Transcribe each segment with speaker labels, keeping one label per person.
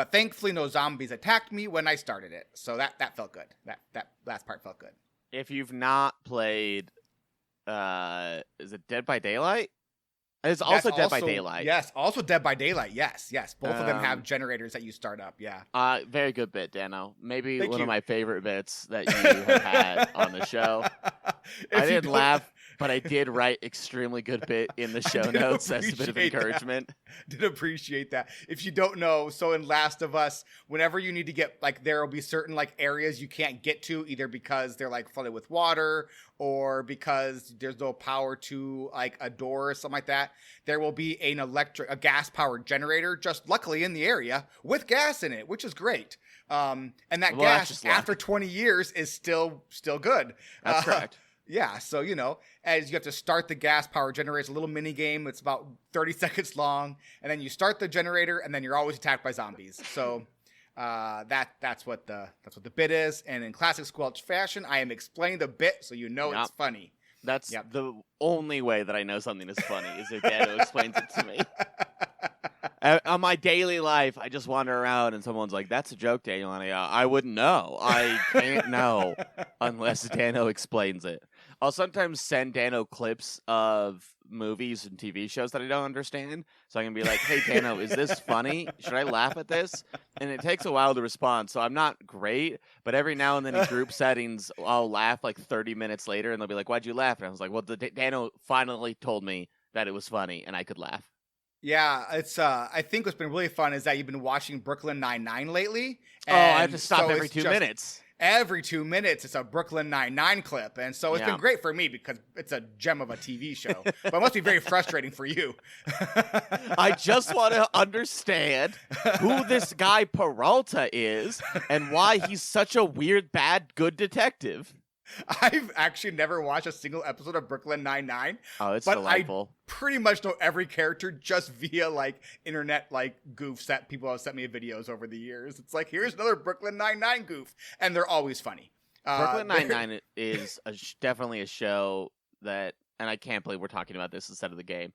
Speaker 1: But thankfully, no zombies attacked me when I started it, so that felt good. That last part felt good.
Speaker 2: If you've not played, is it Dead by Daylight? It's also Dead by Daylight.
Speaker 1: Yes, also Dead by Daylight. Yes. Both of them have generators that you start up. Yeah.
Speaker 2: Very good bit, Dano. Maybe
Speaker 1: Thank
Speaker 2: one
Speaker 1: you.
Speaker 2: of my favorite bits that you have had on the show. I didn't laugh, but I did write extremely good bit in the show notes as a bit of encouragement.
Speaker 1: Did appreciate that. If you don't know, so in Last of Us, whenever you need to get, like, there will be certain, like, areas you can't get to, either because they're, like, flooded with water or because there's no power to, like, a door or something like that. There will be a gas-powered generator, just luckily in the area, with gas in it, which is great. And that gas, after 20 years, is still good.
Speaker 2: That's correct.
Speaker 1: Yeah, so, as you have to start the gas power generator, it's a little mini game. It's about 30 seconds long, and then you start the generator, and then you're always attacked by zombies. So that's what the bit is. And in classic Squelch fashion, I am explaining the bit so it's funny.
Speaker 2: That's the only way that I know something is funny is if Dano explains it to me. On my daily life, I just wander around and someone's like, "That's a joke, Daniel." And I wouldn't know. I can't know unless Dano explains it. I'll sometimes send Dano clips of movies and TV shows that I don't understand. So I can be like, "Hey, Dano, is this funny? Should I laugh at this?" And it takes a while to respond. So I'm not great, but every now and then in group settings, I'll laugh like 30 minutes later and they'll be like, "Why'd you laugh?" And I was like, "Well, Dano finally told me that it was funny and I could laugh."
Speaker 1: Yeah, it's I think what's been really fun is that you've been watching Brooklyn Nine-Nine lately.
Speaker 2: And I have to stop every 2 minutes.
Speaker 1: Every 2 minutes, it's a Brooklyn Nine-Nine clip. And so it's been great for me because it's a gem of a TV show. But it must be very frustrating for you.
Speaker 2: I just want to understand who this guy Peralta is and why he's such a weird, bad, good detective.
Speaker 1: I've actually never watched a single episode of Brooklyn Nine-Nine.
Speaker 2: Oh, it's delightful.
Speaker 1: I pretty much know every character just via, like, internet, like, goofs that people have sent me videos over the years. It's like, here's another Brooklyn Nine-Nine goof. And they're always funny.
Speaker 2: Brooklyn Nine-Nine is definitely a show that, and I can't believe we're talking about this instead of the game,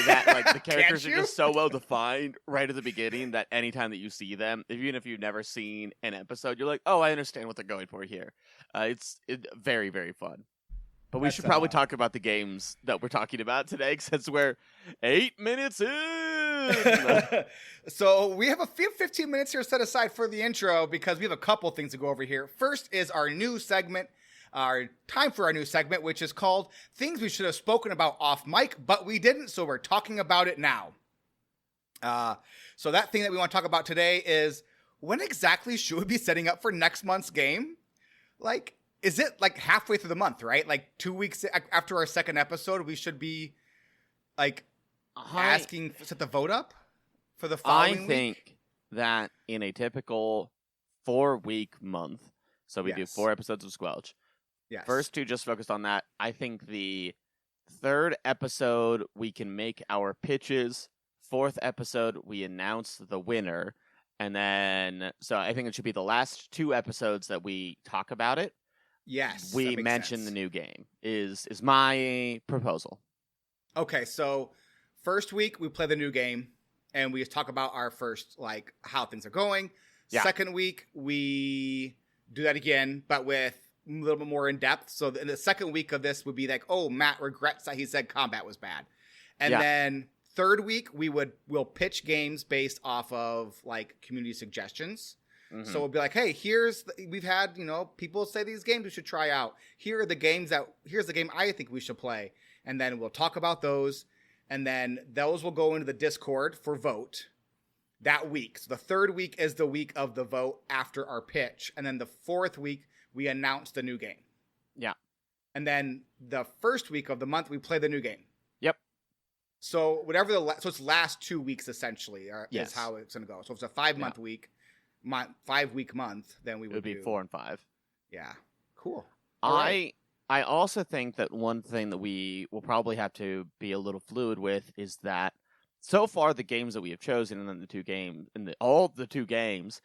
Speaker 2: that, like, the characters are just so well defined right at the beginning that anytime that you see them, even if you've never seen an episode, you're like, oh, I understand what they're going for here. It's very, very fun. But we should probably talk about the games that we're talking about today, since we're 8 minutes in.
Speaker 1: So we have 15 minutes here set aside for the intro because we have a couple things to go over here. First is our new segment. Our time for our new segment, which is called Things We Should Have Spoken About Off Mic, but we didn't, so we're talking about it now. So that thing that we want to talk about today is, when exactly should we be setting up for next month's game? Like, is it like halfway through the month, right? Like 2 weeks after our second episode, we should be like asking to set the vote up for the following week?
Speaker 2: I think that in a typical 4-week month, so we do 4 episodes of Squelch.
Speaker 1: Yes.
Speaker 2: First 2 just focused on that. I think the 3rd episode, we can make our pitches. 4th episode, we announce the winner. And then, so I think it should be the last 2 episodes that we talk about it.
Speaker 1: Yes.
Speaker 2: We mention the new game is my proposal.
Speaker 1: Okay, so first week, we play the new game. And we talk about our first, like, how things are going. Yeah. Second week, we do that again, but with a little bit more in depth. So in the second week of this would be like, oh, Matt regrets that he said combat was bad. And then third week, we'll pitch games based off of, like, community suggestions. Mm-hmm. So we'll be like, hey, we've had, people say these games we should try out. Here's the game I think we should play. And then we'll talk about those. And then those will go into the Discord for vote that week. So the third week is the week of the vote after our pitch. And then the fourth week, we announce the new game.
Speaker 2: Yeah.
Speaker 1: And then the first week of the month, we play the new game.
Speaker 2: Yep.
Speaker 1: So so it's last 2 weeks essentially is how it's going to go. So if it's a 5-month week, 5-week month, then it would be
Speaker 2: 4 and 5.
Speaker 1: Yeah. Cool.
Speaker 2: I also think that one thing that we will probably have to be a little fluid with is that so far the games that we have chosen and then all the 2 games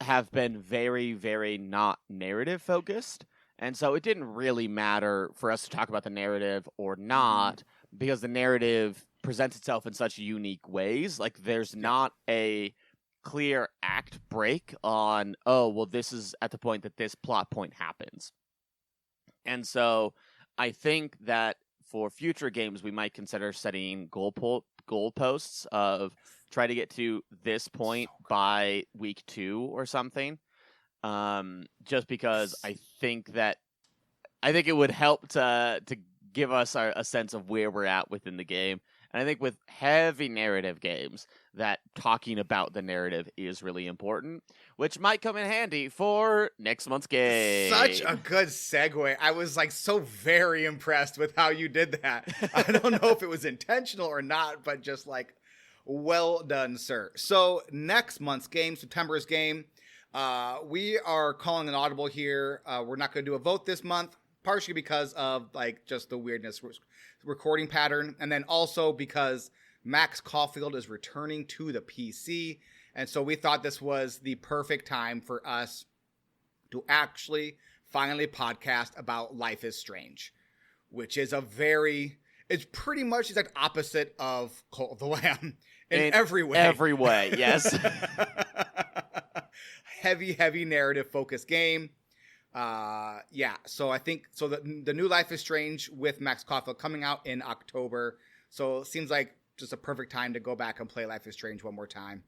Speaker 2: have been very, very not narrative focused. And so it didn't really matter for us to talk about the narrative or not, because the narrative presents itself in such unique ways. Like, there's not a clear act break on, oh, well, this is at the point that this plot point happens. And so I think that for future games, we might consider setting goalposts of try to get to this point by week 2 or something. Just because I think it would help to give us a sense of where we're at within the game. And I think with heavy narrative games, that talking about the narrative is really important, which might come in handy for next month's game.
Speaker 1: Such a good segue. I was like so very impressed with how you did that. I don't know if it was intentional or not, but just like, well done, sir. So next month's game, September's game, we are calling an audible here. We're not going to do a vote this month, partially because of like just the weirdness recording pattern, and then also because Max Caulfield is returning to the PC, and so we thought this was the perfect time for us to actually finally podcast about Life is Strange, which is it's pretty much the opposite of Cult of the Lamb in every way.
Speaker 2: Every way, yes.
Speaker 1: Heavy narrative focused game. So I think the new Life is Strange with Max Caulfield coming out in October. So it seems like just a perfect time to go back and play Life is Strange one more time.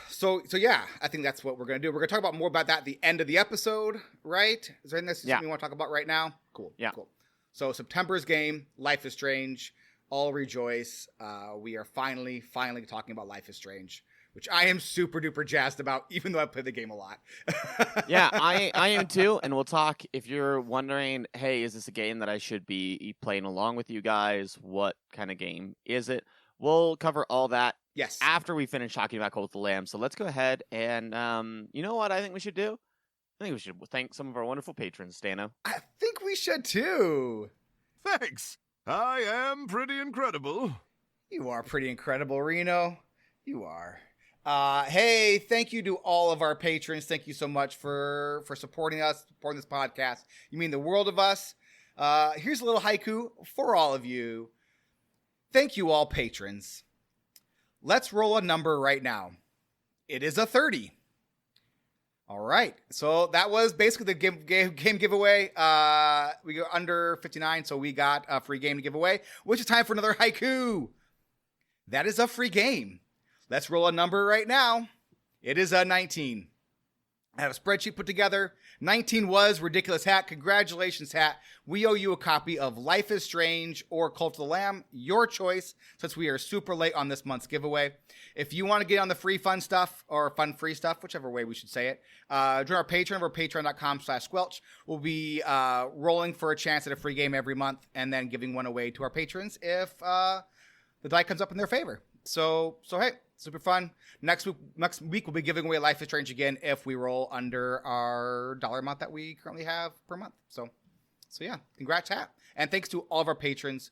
Speaker 1: So yeah, I think that's what we're going to do. We're going to talk about more about that at the end of the episode, right? Is there anything you want to talk about right now? Cool.
Speaker 2: Yeah.
Speaker 1: Cool. So September's game, Life is Strange. All rejoice. We are finally talking about Life is Strange, which I am super duper jazzed about, even though I play the game a lot.
Speaker 2: Yeah, I am too. And we'll talk, if you're wondering, hey, is this a game that I should be playing along with you guys? What kind of game is it? We'll cover all that after we finish talking about Cult of the Lamb. So let's go ahead and, you know what I think we should do? I think we should thank some of our wonderful patrons, Dano.
Speaker 1: I think we should too.
Speaker 3: Thanks. I am pretty incredible.
Speaker 1: You are pretty incredible, Reno. You are. Hey, thank you to all of our patrons. Thank you so much for supporting us, supporting this podcast. You mean the world of us. Here's a little haiku for all of you. Thank you all patrons. Let's roll a number right now. It is a 30. All right. So that was basically the game giveaway. We go under 59, so we got a free game to give away, which is time for another haiku. That is a free game. Let's roll a number right now. It is a 19. I have a spreadsheet put together. 19 was Ridiculous Hat. Congratulations, Hat. We owe you a copy of Life is Strange or Cult of the Lamb. Your choice, since we are super late on this month's giveaway. If you want to get on the free fun stuff or fun free stuff, whichever way we should say it, join our Patreon over patreon.com/squelch. We'll be rolling for a chance at a free game every month and then giving one away to our patrons if the die comes up in their favor. So hey, super fun. Next week we'll be giving away Life is Strange again if we roll under our dollar amount that we currently have per month. So yeah, congrats, Hat. And thanks to all of our patrons.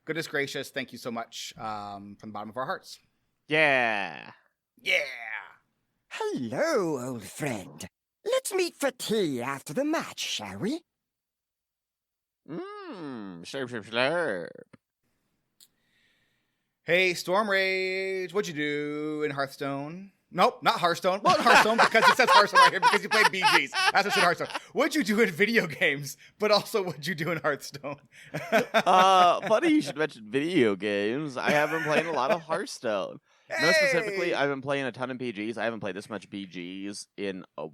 Speaker 1: Goodness gracious, thank you so much from the bottom of our hearts.
Speaker 2: Yeah.
Speaker 4: Hello, old friend. Let's meet for tea after the match, shall we?
Speaker 2: Slurp.
Speaker 1: Hey, Storm Rage, what'd you do in Hearthstone? Nope, not Hearthstone. Well, Hearthstone, because it says Hearthstone right here, because you played BGs. That's what said Hearthstone. What'd you do in video games, but also what'd you do in Hearthstone?
Speaker 2: Funny you should mention video games. I have been playing a lot of Hearthstone.
Speaker 1: Hey!
Speaker 2: Most specifically, I've been playing a ton of BGs. I haven't played this much BGs in a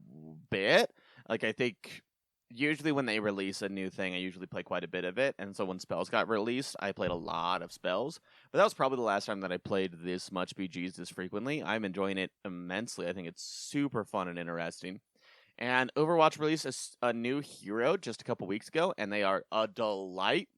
Speaker 2: bit. Like, I think usually when they release a new thing, I usually play quite a bit of it. And so when spells got released, I played a lot of spells. But that was probably the last time that I played this much BGs this frequently. I'm enjoying it immensely. I think it's super fun and interesting. And Overwatch released a new hero just a couple weeks ago, and they are a delight.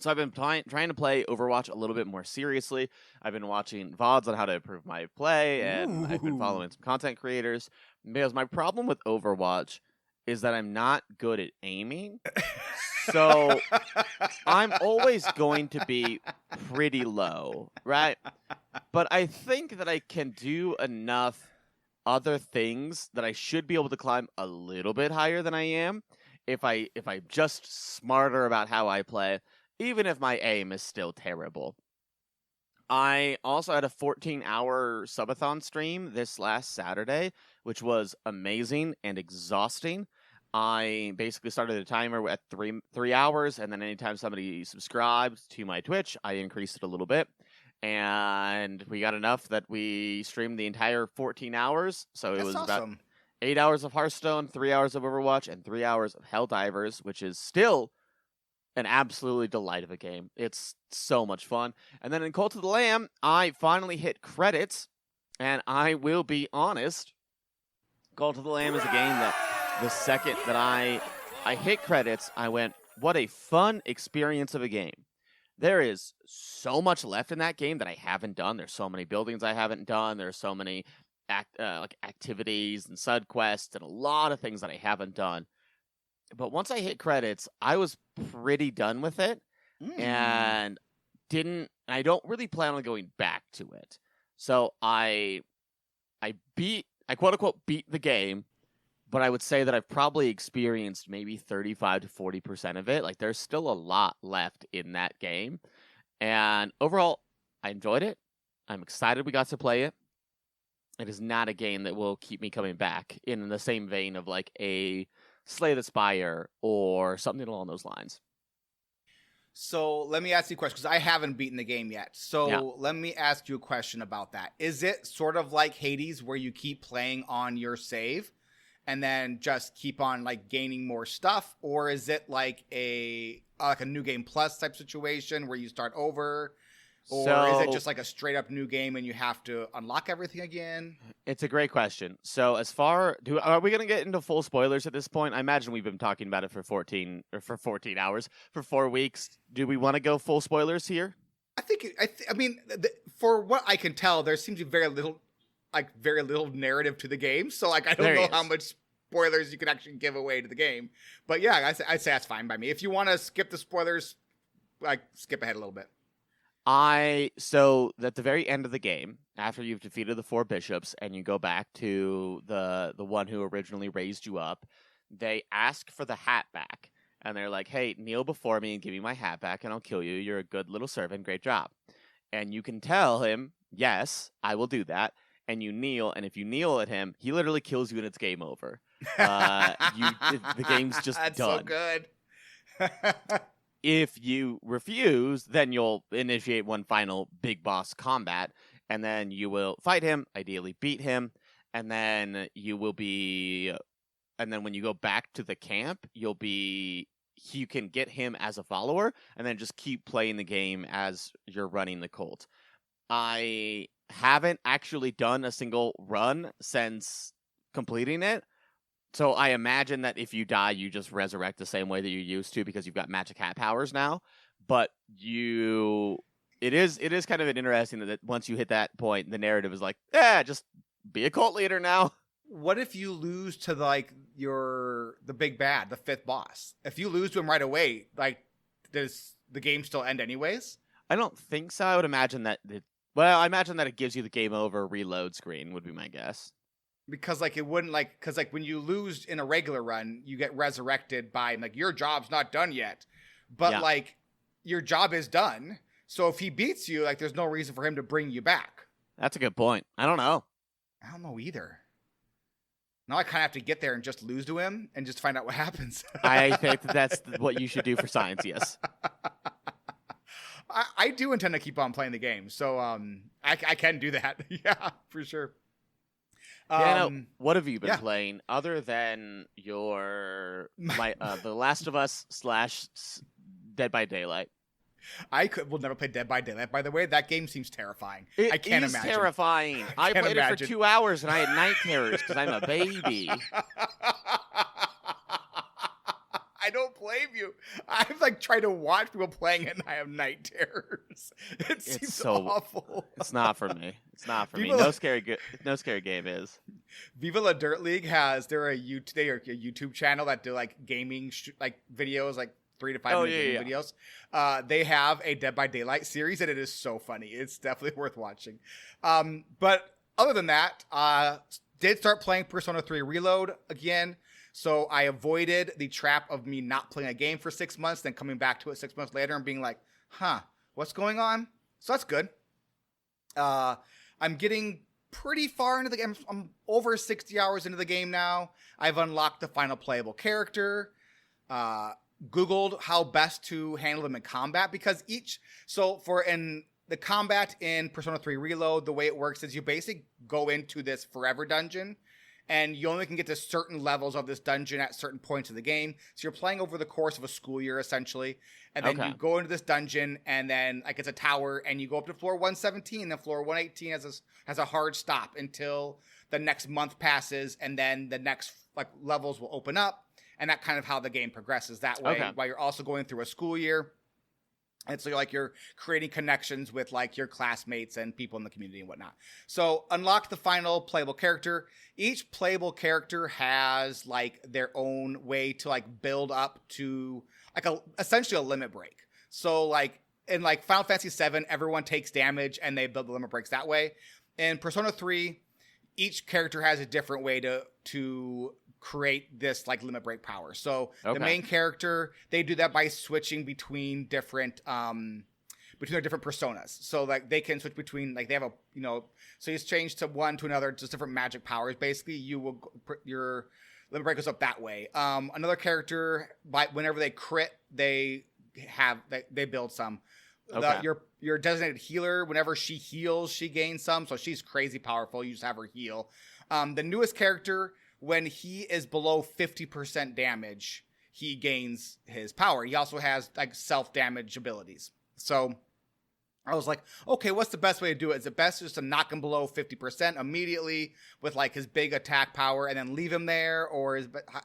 Speaker 2: So I've been trying to play Overwatch a little bit more seriously. I've been watching VODs on how to improve my play, and I've been following some content creators. Because my problem with Overwatch is that I'm not good at aiming. So I'm always going to be pretty low, right? But I think that I can do enough other things that I should be able to climb a little bit higher than I am if I'm just smarter about how I play, even if my aim is still terrible. I also had a 14-hour subathon stream this last Saturday, which was amazing and exhausting. I basically started a timer at 3 hours, and then anytime somebody subscribed to my Twitch, I increased it a little bit. And we got enough that we streamed the entire 14 hours. So it was
Speaker 1: awesome.
Speaker 2: about 8 hours of Hearthstone, 3 hours of Overwatch, and 3 hours of Helldivers, which is still an absolutely delight of a game. It's so much fun. And then in Cult of the Lamb, I finally hit credits, and I will be honest, Cult of the Lamb is a game that the second that I hit credits, I went, what a fun experience of a game. There is so much left in that game that I haven't done. There's so many buildings I haven't done. There's so many activities and side quests and a lot of things that I haven't done. But once I hit credits, I was pretty done with it, and I don't really plan on going back to it. So I quote unquote beat the game, but I would say that I've probably experienced maybe 35 to 40% of it. Like, there's still a lot left in that game, and overall, I enjoyed it. I'm excited we got to play it. It is not a game that will keep me coming back in the same vein of like a Slay the Spire or something along those lines.
Speaker 1: So let me ask you a question, because I haven't beaten the game yet. So Let me ask you a question about that. Is it sort of like Hades, where you keep playing on your save and then just keep on like gaining more stuff? Or is it like a New Game Plus type situation where you start over? Or is it just like a straight up new game and you have to unlock everything again?
Speaker 2: It's a great question. So are we going to get into full spoilers at this point? I imagine we've been talking about it for 14 hours, for 4 weeks. Do we want to go full spoilers here?
Speaker 1: I mean, for what I can tell, there seems to be very little narrative to the game. So like, I don't know how much spoilers you can actually give away to the game. But yeah, I'd say that's fine by me. If you want to skip the spoilers, like skip ahead a little bit.
Speaker 2: So at the very end of the game, after you've defeated the 4 bishops and you go back to the one who originally raised you up, they ask for the hat back. And they're like, hey, kneel before me and give me my hat back and I'll kill you. You're a good little servant. Great job. And you can tell him, yes, I will do that. And you kneel. And if you kneel at him, he literally kills you and it's game over. The game's just
Speaker 1: That's
Speaker 2: done.
Speaker 1: So good.
Speaker 2: If you refuse, then you'll initiate one final big boss combat, and then you will fight him, ideally beat him, and then when you go back to the camp, you can get him as a follower, and then just keep playing the game as you're running the cult. I haven't actually done a single run since completing it. So I imagine that if you die, you just resurrect the same way that you used to because you've got magic hat powers now. But it is kind of an interesting that once you hit that point, the narrative is like, just be a cult leader now.
Speaker 1: What if you lose to like the big bad, the 5th boss? If you lose to him right away, like, does the game still end anyways?
Speaker 2: I don't think so. I would imagine that. I imagine that it gives you the game over reload screen would be my guess.
Speaker 1: Because like it wouldn't like, because like when you lose in a regular run, you get resurrected by like your job's not done yet, but like your job is done. So if he beats you, like there's no reason for him to bring you back.
Speaker 2: That's a good point. I don't know
Speaker 1: either. Now I kind of have to get there and just lose to him and just find out what happens.
Speaker 2: I think that's what you should do for science. Yes.
Speaker 1: I do intend to keep on playing the game, so I can do that. Yeah, for sure.
Speaker 2: What have you been playing other than The Last of Us / Dead by Daylight?
Speaker 1: Will never play Dead by Daylight. By the way, that game seems terrifying. I can't imagine.
Speaker 2: It is terrifying. I played it for 2 hours and I had night terrors because I'm a baby.
Speaker 1: I don't blame you. I've like tried to watch people playing it and I have night terrors. It seems so awful.
Speaker 2: It's not for me. It's not for me. No scary game is.
Speaker 1: Viva La Dirt League has a YouTube channel that do like gaming videos, like 3 to 5 minute gaming videos. They have a Dead by Daylight series and it is so funny. It's definitely worth watching. But other than that, did start playing Persona 3 Reload again. So I avoided the trap of me not playing a game for 6 months, then coming back to it 6 months later and being like, what's going on? So that's good. I'm getting pretty far into the game. I'm over 60 hours into the game now. I've unlocked the final playable character. Googled how best to handle them in combat because the combat in Persona 3 Reload, the way it works is you basically go into this forever dungeon and you only can get to certain levels of this dungeon at certain points of the game. So you're playing over the course of a school year, essentially. And then you go into this dungeon and then it's a tower and you go up to floor 117 and floor 118 has a hard stop until the next month passes and then the next levels will open up. And that's kind of how the game progresses that way while you're also going through a school year. And so you're creating connections with your classmates and people in the community and whatnot. So unlock the final playable character. Each playable character has their own way to build up to essentially a limit break. So in Final Fantasy VII, everyone takes damage and they build the limit breaks that way. In Persona 3, each character has a different way to create this limit break power. So the main character, they do that by switching between different their different personas. So they can switch between they have so you change to one to another, just different magic powers. Basically, your limit break goes up that way. Another character, whenever they crit, they build some. Your designated healer, whenever she heals, she gains some. So she's crazy powerful. You just have her heal. The newest character, when he is below 50% damage, he gains his power. He also has self-damage abilities. So I was like, okay, what's the best way to do it? Is it best just to knock him below 50% immediately with his big attack power and then leave him there? Or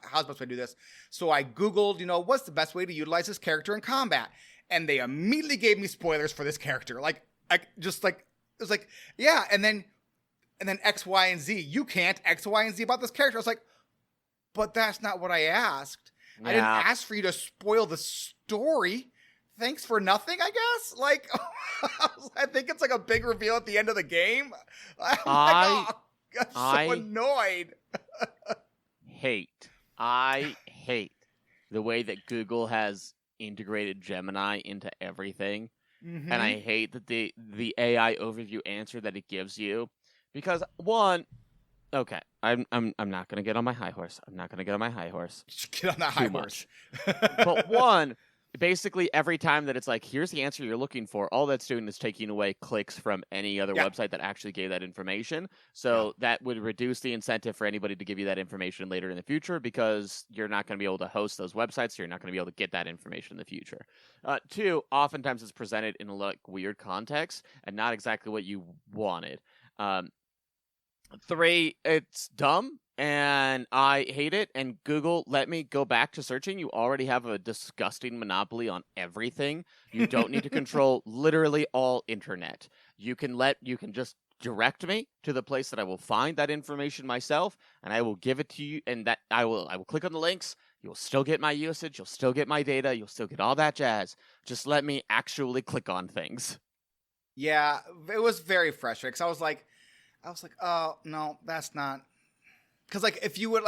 Speaker 1: how's the best way to do this? So I Googled, what's the best way to utilize this character in combat? And they immediately gave me spoilers for this character. It was yeah. And then X, Y, and Z. You can't X, Y, and Z about this character. I was like, but that's not what I asked. Yeah. I didn't ask for you to spoil the story. Thanks for nothing, I guess. I think it's a big reveal at the end of the game. I'm so annoyed.
Speaker 2: I hate the way that Google has integrated Gemini into everything. Mm-hmm. And I hate that the AI overview answer that it gives you. Because I'm not gonna get on my high horse.
Speaker 1: Get on that high horse.
Speaker 2: But one, basically every time that it's here's the answer you're looking for, all that's doing is taking away clicks from any other website that actually gave that information. So that would reduce the incentive for anybody to give you that information later in the future because you're not going to be able to host those websites, so you're not going to be able to get that information in the future. Two, oftentimes it's presented in a weird context and not exactly what you wanted. Three, it's dumb and I hate it. And Google, let me go back to searching. You already have a disgusting monopoly on everything. You don't need to control literally all internet. You can just direct me to the place that I will find that information myself, and I will give it to you. And that I will click on the links. You'll still get my usage. You'll still get my data. You'll still get all that jazz. Just let me actually click on things.
Speaker 1: Yeah, it was very frustrating because I was like, oh, no, that's not. Because, if you would,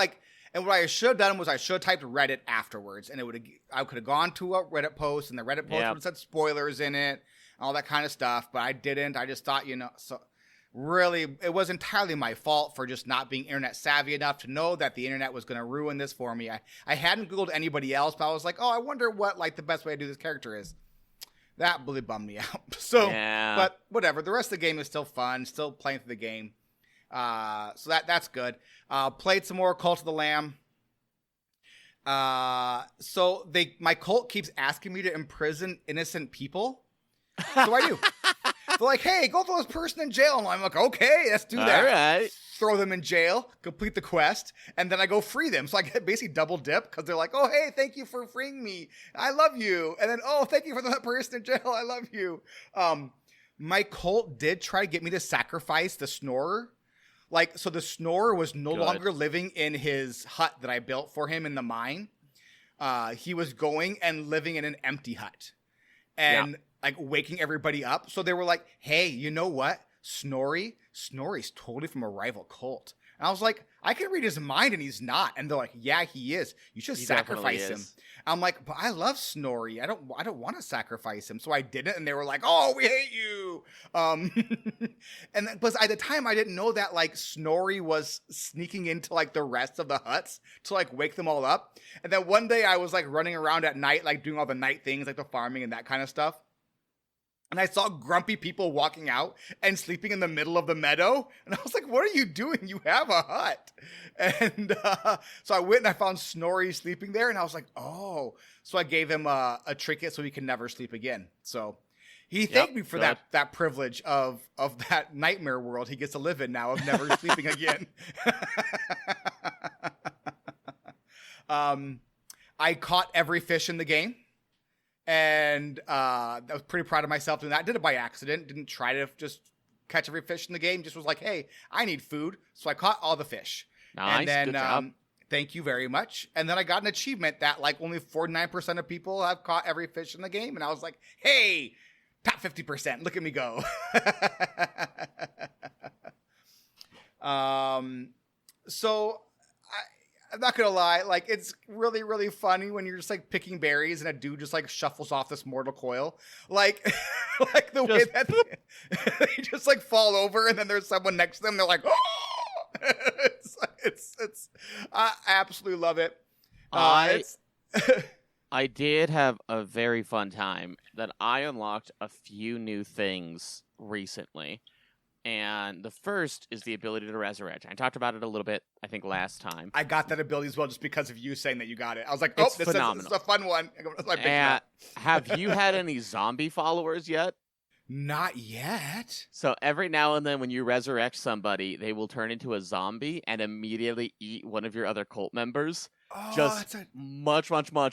Speaker 1: and what I should have done was I should have typed Reddit afterwards, and I could have gone to a Reddit post, and the Reddit post would have said spoilers in it, all that kind of stuff, but I didn't. I just thought, so really, it was entirely my fault for just not being internet savvy enough to know that the internet was going to ruin this for me. I hadn't Googled anybody else, but I was like, oh, I wonder what, the best way to do this character is. That really bummed me out. So, but whatever. The rest of the game is still fun. Still playing through the game. So that's good. Played some more Cult of the Lamb. So my cult keeps asking me to imprison innocent people. So I do. They're like, hey, go throw this person in jail. And I'm like, okay, let's do that.
Speaker 2: All right.
Speaker 1: Throw them in jail, complete the quest, and then I go free them. So I get basically double dip because they're like, oh, hey, thank you for freeing me. I love you. And then, oh, thank you for that person in jail. I love you. My cult did try to get me to sacrifice the Snorer. So the Snorer was no longer living in his hut that I built for him in the mine. He was going and living in an empty hut and waking everybody up. So they were like, hey, you know what? Snorri. Snorri's totally from a rival cult. And I was like, I can read his mind and he's not. And they're like, yeah, he is. You should sacrifice him. I'm like, but I love Snorri. I don't want to sacrifice him. So I didn't. And they were like, oh, we hate you. And then, but at the time I didn't know that like Snorri was sneaking into like the rest of the huts to like wake them all up. And then one day I was like running around at night, like doing all the night things, like the farming and that kind of stuff. And I saw grumpy people walking out and sleeping in the middle of the meadow. And I was like, what are you doing? You have a hut. And so I went and I found Snorri sleeping there. And I was like, oh. So I gave him a trinket so he can never sleep again. So he thanked me for that privilege of that nightmare world he gets to live in now of never sleeping again. I caught every fish in the game. And I was pretty proud of myself doing that. I did it by accident. Didn't try to just catch every fish in the game. Just was like, hey, I need food. So I caught all the fish.
Speaker 2: Nice,
Speaker 1: and then,
Speaker 2: good job.
Speaker 1: Thank you very much. And then I got an achievement that like only 49% of people have caught every fish in the game. And I was like, hey, top 50%. Look at me go. So I'm not gonna lie, like it's really, really funny when you're just like picking berries and a dude just like shuffles off this mortal coil, like, like the way that they just like fall over and then there's someone next to them. They're like, oh, it's I absolutely love it.
Speaker 2: I did have a very fun time that I unlocked a few new things recently. And the first is the ability to resurrect. I talked about it a little bit, I think, last time.
Speaker 1: I got that ability as well just because of you saying that you got it. I was like, oh, this is a fun one.
Speaker 2: Have you had any zombie followers yet?
Speaker 1: Not yet.
Speaker 2: So every now and then when you resurrect somebody, they will turn into a zombie and immediately eat one of your other cult members.
Speaker 1: Oh,
Speaker 2: just much.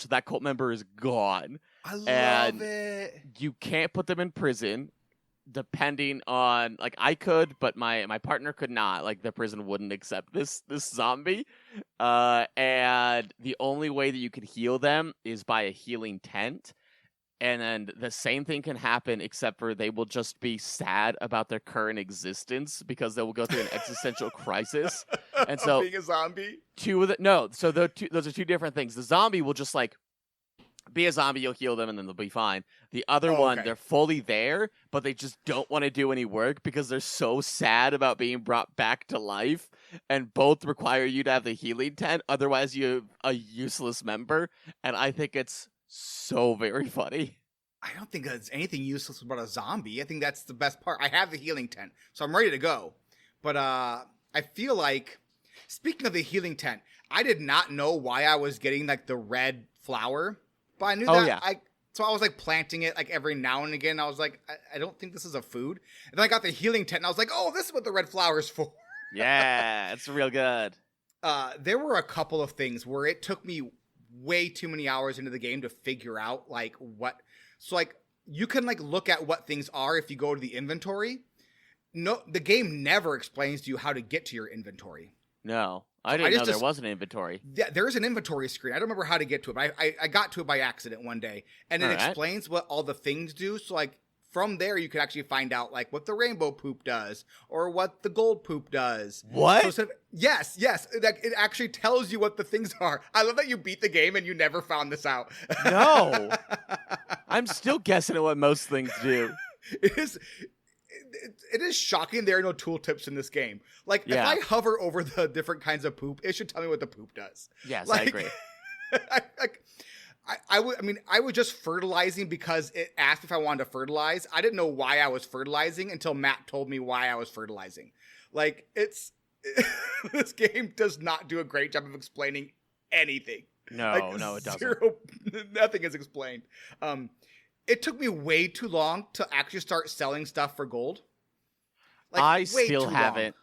Speaker 2: That cult member is gone.
Speaker 1: I love it.
Speaker 2: You can't put them in prison. Depending on, like, I could, but my partner could not. Like, the prison wouldn't accept this zombie. And the only way that you could heal them is by a healing tent. And then the same thing can happen, except for they will just be sad about their current existence because they will go through an existential crisis. And so
Speaker 1: being a zombie?
Speaker 2: So those are two different things. The zombie will just, like, be a zombie, you'll heal them, and then they'll be fine. The other one, they're fully there, but they just don't want to do any work because they're so sad about being brought back to life, and both require you to have the healing tent, otherwise you're a useless member, and I think it's so very funny.
Speaker 1: I don't think there's anything useless about a zombie. I think that's the best part. I have the healing tent, so I'm ready to go. But I feel like, speaking of the healing tent, I did not know why I was getting like the red flower. But I knew that.
Speaker 2: Yeah.
Speaker 1: So I was like planting it like every now and again. I was like, I don't think this is a food. And then I got the healing tent and I was like, oh, this is what the red flower is for.
Speaker 2: Yeah, it's real good.
Speaker 1: There were a couple of things where it took me way too many hours into the game to figure out like what. So like you can like look at what things are if you go to the inventory. No, the game never explains to you how to get to your inventory.
Speaker 2: No. I didn't know there was an inventory.
Speaker 1: Yeah, there is an inventory screen. I don't remember how to get to it, but I got to it by accident one day. And it explains what all the things do. So, like, from there, you can actually find out, like, what the rainbow poop does or what the gold poop does.
Speaker 2: What?
Speaker 1: So yes. It actually tells you what the things are. I love that you beat the game and you never found this out.
Speaker 2: No. I'm still guessing at what most things do.
Speaker 1: It is shocking there are no tooltips in this game. Like, if I hover over the different kinds of poop, it should tell me what the poop does.
Speaker 2: Yes,
Speaker 1: like,
Speaker 2: I agree.
Speaker 1: I was just fertilizing because it asked if I wanted to fertilize. I didn't know why I was fertilizing until Matt told me why I was fertilizing. Like, this game does not do a great job of explaining anything.
Speaker 2: No, it doesn't.
Speaker 1: Nothing is explained. It took me way too long to actually start selling stuff for gold. Like,
Speaker 2: I still haven't.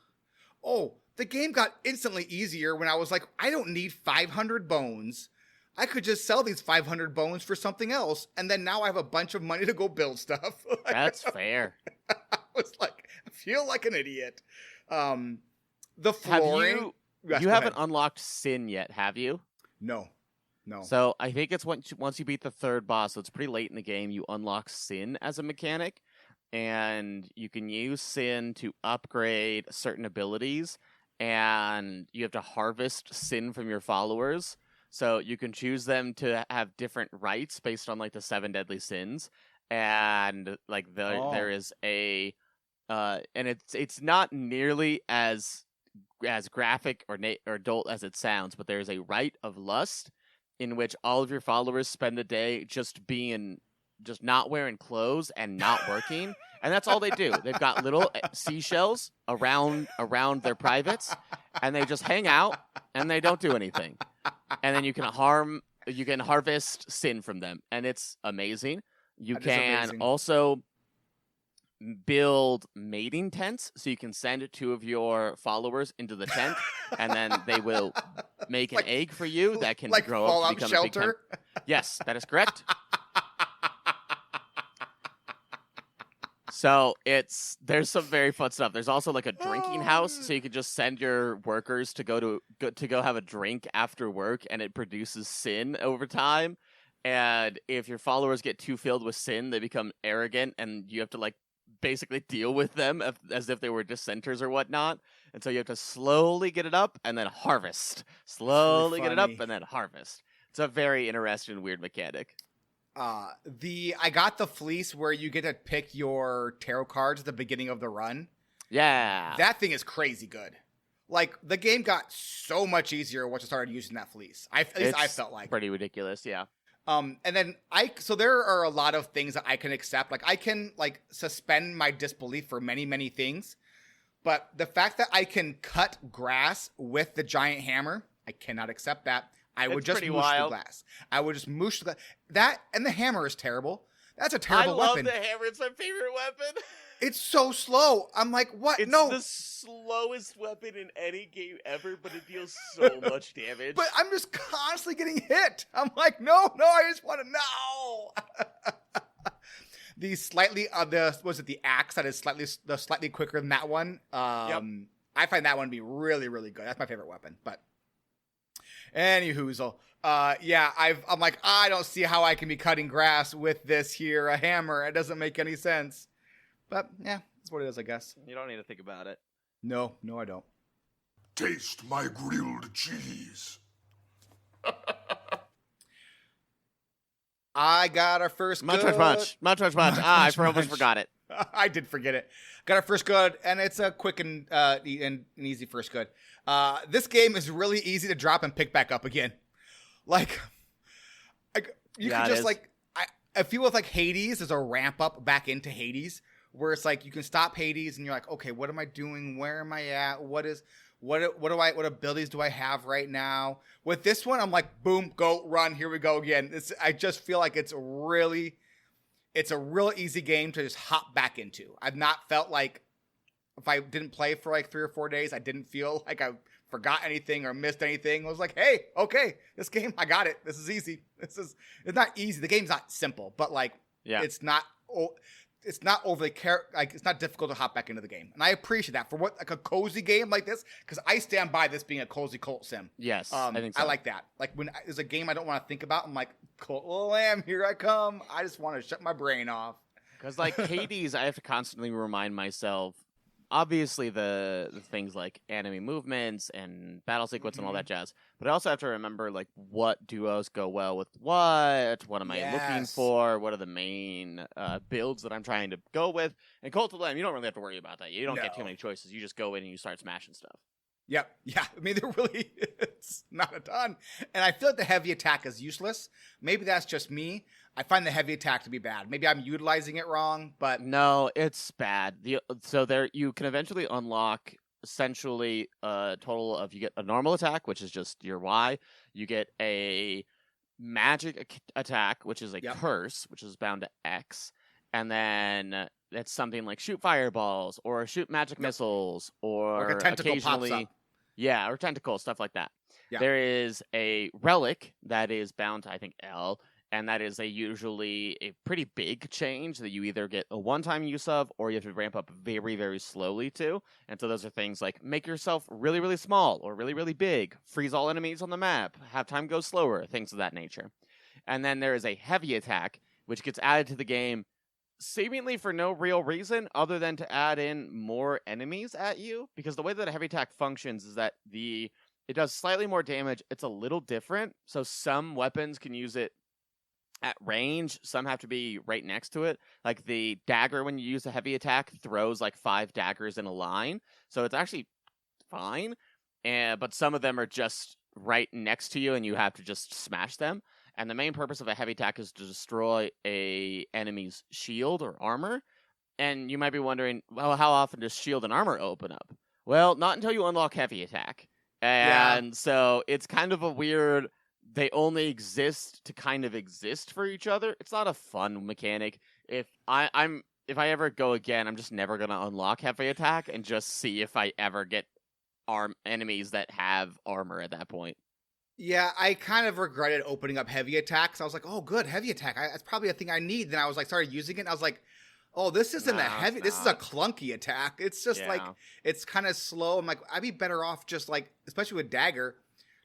Speaker 1: Oh, the game got instantly easier when I was like, I don't need 500 bones. I could just sell these 500 bones for something else. And then now I have a bunch of money to go build stuff.
Speaker 2: That's fair.
Speaker 1: I was like, I feel like an idiot. The flooring.
Speaker 2: You haven't unlocked Sin yet, have you?
Speaker 1: No.
Speaker 2: So I think it's once you beat the third boss, so it's pretty late in the game, you unlock Sin as a mechanic. and you can use Sin to upgrade certain abilities, and you have to harvest Sin from your followers. So you can choose them to have different rights based on like the 7 deadly sins, and like there is a and it's not nearly as graphic or adult as it sounds, but there's a rite of lust in which all of your followers spend the day just not wearing clothes and not working, and that's all they do. They've got little seashells around their privates, and they just hang out and they don't do anything. And then you can harvest Sin from them, and it's amazing. You can also build mating tents, so you can send 2 of your followers into the tent, and then they will make an egg for you that can grow up to become
Speaker 1: Shelter?
Speaker 2: a big tent. Yes, that is correct. So there's some very fun stuff. There's also like a drinking house, so you can just send your workers to go have a drink after work, and it produces Sin over time. And if your followers get too filled with Sin, they become arrogant, and you have to like basically deal with them as if they were dissenters or whatnot. And so you have to slowly get it up and then harvest. Slowly get it up and then harvest. It's a very interesting, weird mechanic.
Speaker 1: I got the fleece where you get to pick your tarot cards at the beginning of the run.
Speaker 2: Yeah.
Speaker 1: That thing is crazy good. Like, the game got so much easier once I started using that fleece. At least I felt like.
Speaker 2: Pretty ridiculous, yeah.
Speaker 1: And then so there are a lot of things that I can accept. Like, I can like suspend my disbelief for many, many things. But the fact that I can cut grass with the giant hammer, I cannot accept that. I would just moosh the glass. I would just moosh the glass. That, and the hammer is terrible. That's a terrible weapon.
Speaker 2: I love the hammer. It's my favorite weapon.
Speaker 1: It's so slow. I'm like, what?
Speaker 2: It's
Speaker 1: no.
Speaker 2: the slowest weapon in any game ever, but it deals so much damage.
Speaker 1: But I'm just constantly getting hit. I'm like, no, I just want to know. The axe that is slightly quicker than that one.
Speaker 2: Yep.
Speaker 1: I find that one to be really, really good. That's my favorite weapon. But anywhoozle, I'm like, I don't see how I can be cutting grass with this here, a hammer. It doesn't make any sense. But yeah, that's what it is, I guess.
Speaker 2: You don't need to think about it.
Speaker 1: No, I don't.
Speaker 3: Taste my grilled cheese.
Speaker 1: I got our first
Speaker 2: Much.
Speaker 1: I
Speaker 2: almost forgot it.
Speaker 1: I did forget it. Got our first good, and it's a quick and easy first good. This game is really easy to drop and pick back up again. Like, you can just like, I feel with like Hades, there's a ramp up back into Hades, where it's like you can stop Hades and you're like, okay, what am I doing? Where am I at? What abilities do I have right now? With this one, I'm like, boom, go, run, here we go again. I just feel like it's a real easy game to just hop back into. I've not felt like, if I didn't play for like 3 or 4 days, I didn't feel like I forgot anything or missed anything. I was like, hey, okay, this game, I got it. This is easy. It's not easy. The game's not simple, but like, it's not overly it's not difficult to hop back into the game. And I appreciate that for what, like a cozy game like this, because I stand by this being a cozy cult sim.
Speaker 2: Yes, I think so.
Speaker 1: I like that. Like when there's a game I don't want to think about, I'm like, Cult Lamb, here I come. I just want to shut my brain off.
Speaker 2: Because like Hades, I have to constantly remind myself, obviously the things like enemy movements and battle sequence and all that jazz, but I also have to remember like what duos go well with what am I looking for, what are the main builds that I'm trying to go with. And Cult of Lamb, you don't really have to worry about that. You don't get too many choices. You just go in and you start smashing stuff.
Speaker 1: Yep. Yeah. I mean, it's not a ton. And I feel like the heavy attack is useless. Maybe that's just me. I find the heavy attack to be bad. Maybe I'm utilizing it wrong, but
Speaker 2: no, it's bad. So there, you can eventually unlock essentially a total of, you get a normal attack, which is just your Y. You get a magic attack, which is a curse, which is bound to X. And then that's something like shoot fireballs or shoot magic missiles or
Speaker 1: like a tentacle
Speaker 2: occasionally,
Speaker 1: pops up.
Speaker 2: Yeah, or tentacle, stuff like that.
Speaker 1: Yeah.
Speaker 2: There is a relic that is bound to, I think, L, and that is usually a pretty big change that you either get a one-time use of or you have to ramp up very, very slowly to. And so those are things like make yourself really, really small or really, really big, freeze all enemies on the map, have time go slower, things of that nature. And then there is a heavy attack, which gets added to the game seemingly for no real reason other than to add in more enemies at you, because the way that a heavy attack functions is that it does slightly more damage. It's a little different, so some weapons can use it at range, some have to be right next to it. Like the dagger, when you use a heavy attack, throws like 5 daggers in a line, so it's actually fine. But some of them are just right next to you, and you have to just smash them. And the main purpose of a heavy attack is to destroy a enemy's shield or armor. And you might be wondering, well, how often does shield and armor open up? Well, not until you unlock heavy attack. And so it's kind of a weird, they only exist to kind of exist for each other. It's not a fun mechanic. If I ever go again, I'm just never gonna unlock heavy attack and just see if I ever get enemies that have armor at that point.
Speaker 1: Yeah, I kind of regretted opening up heavy attacks. I was like, oh, good, heavy attack. That's probably a thing I need. Then I was like, started using it, and I was like, oh, this isn't a heavy, this is a clunky attack. It's just like, it's kind of slow. I'm like, I'd be better off just like, especially with dagger,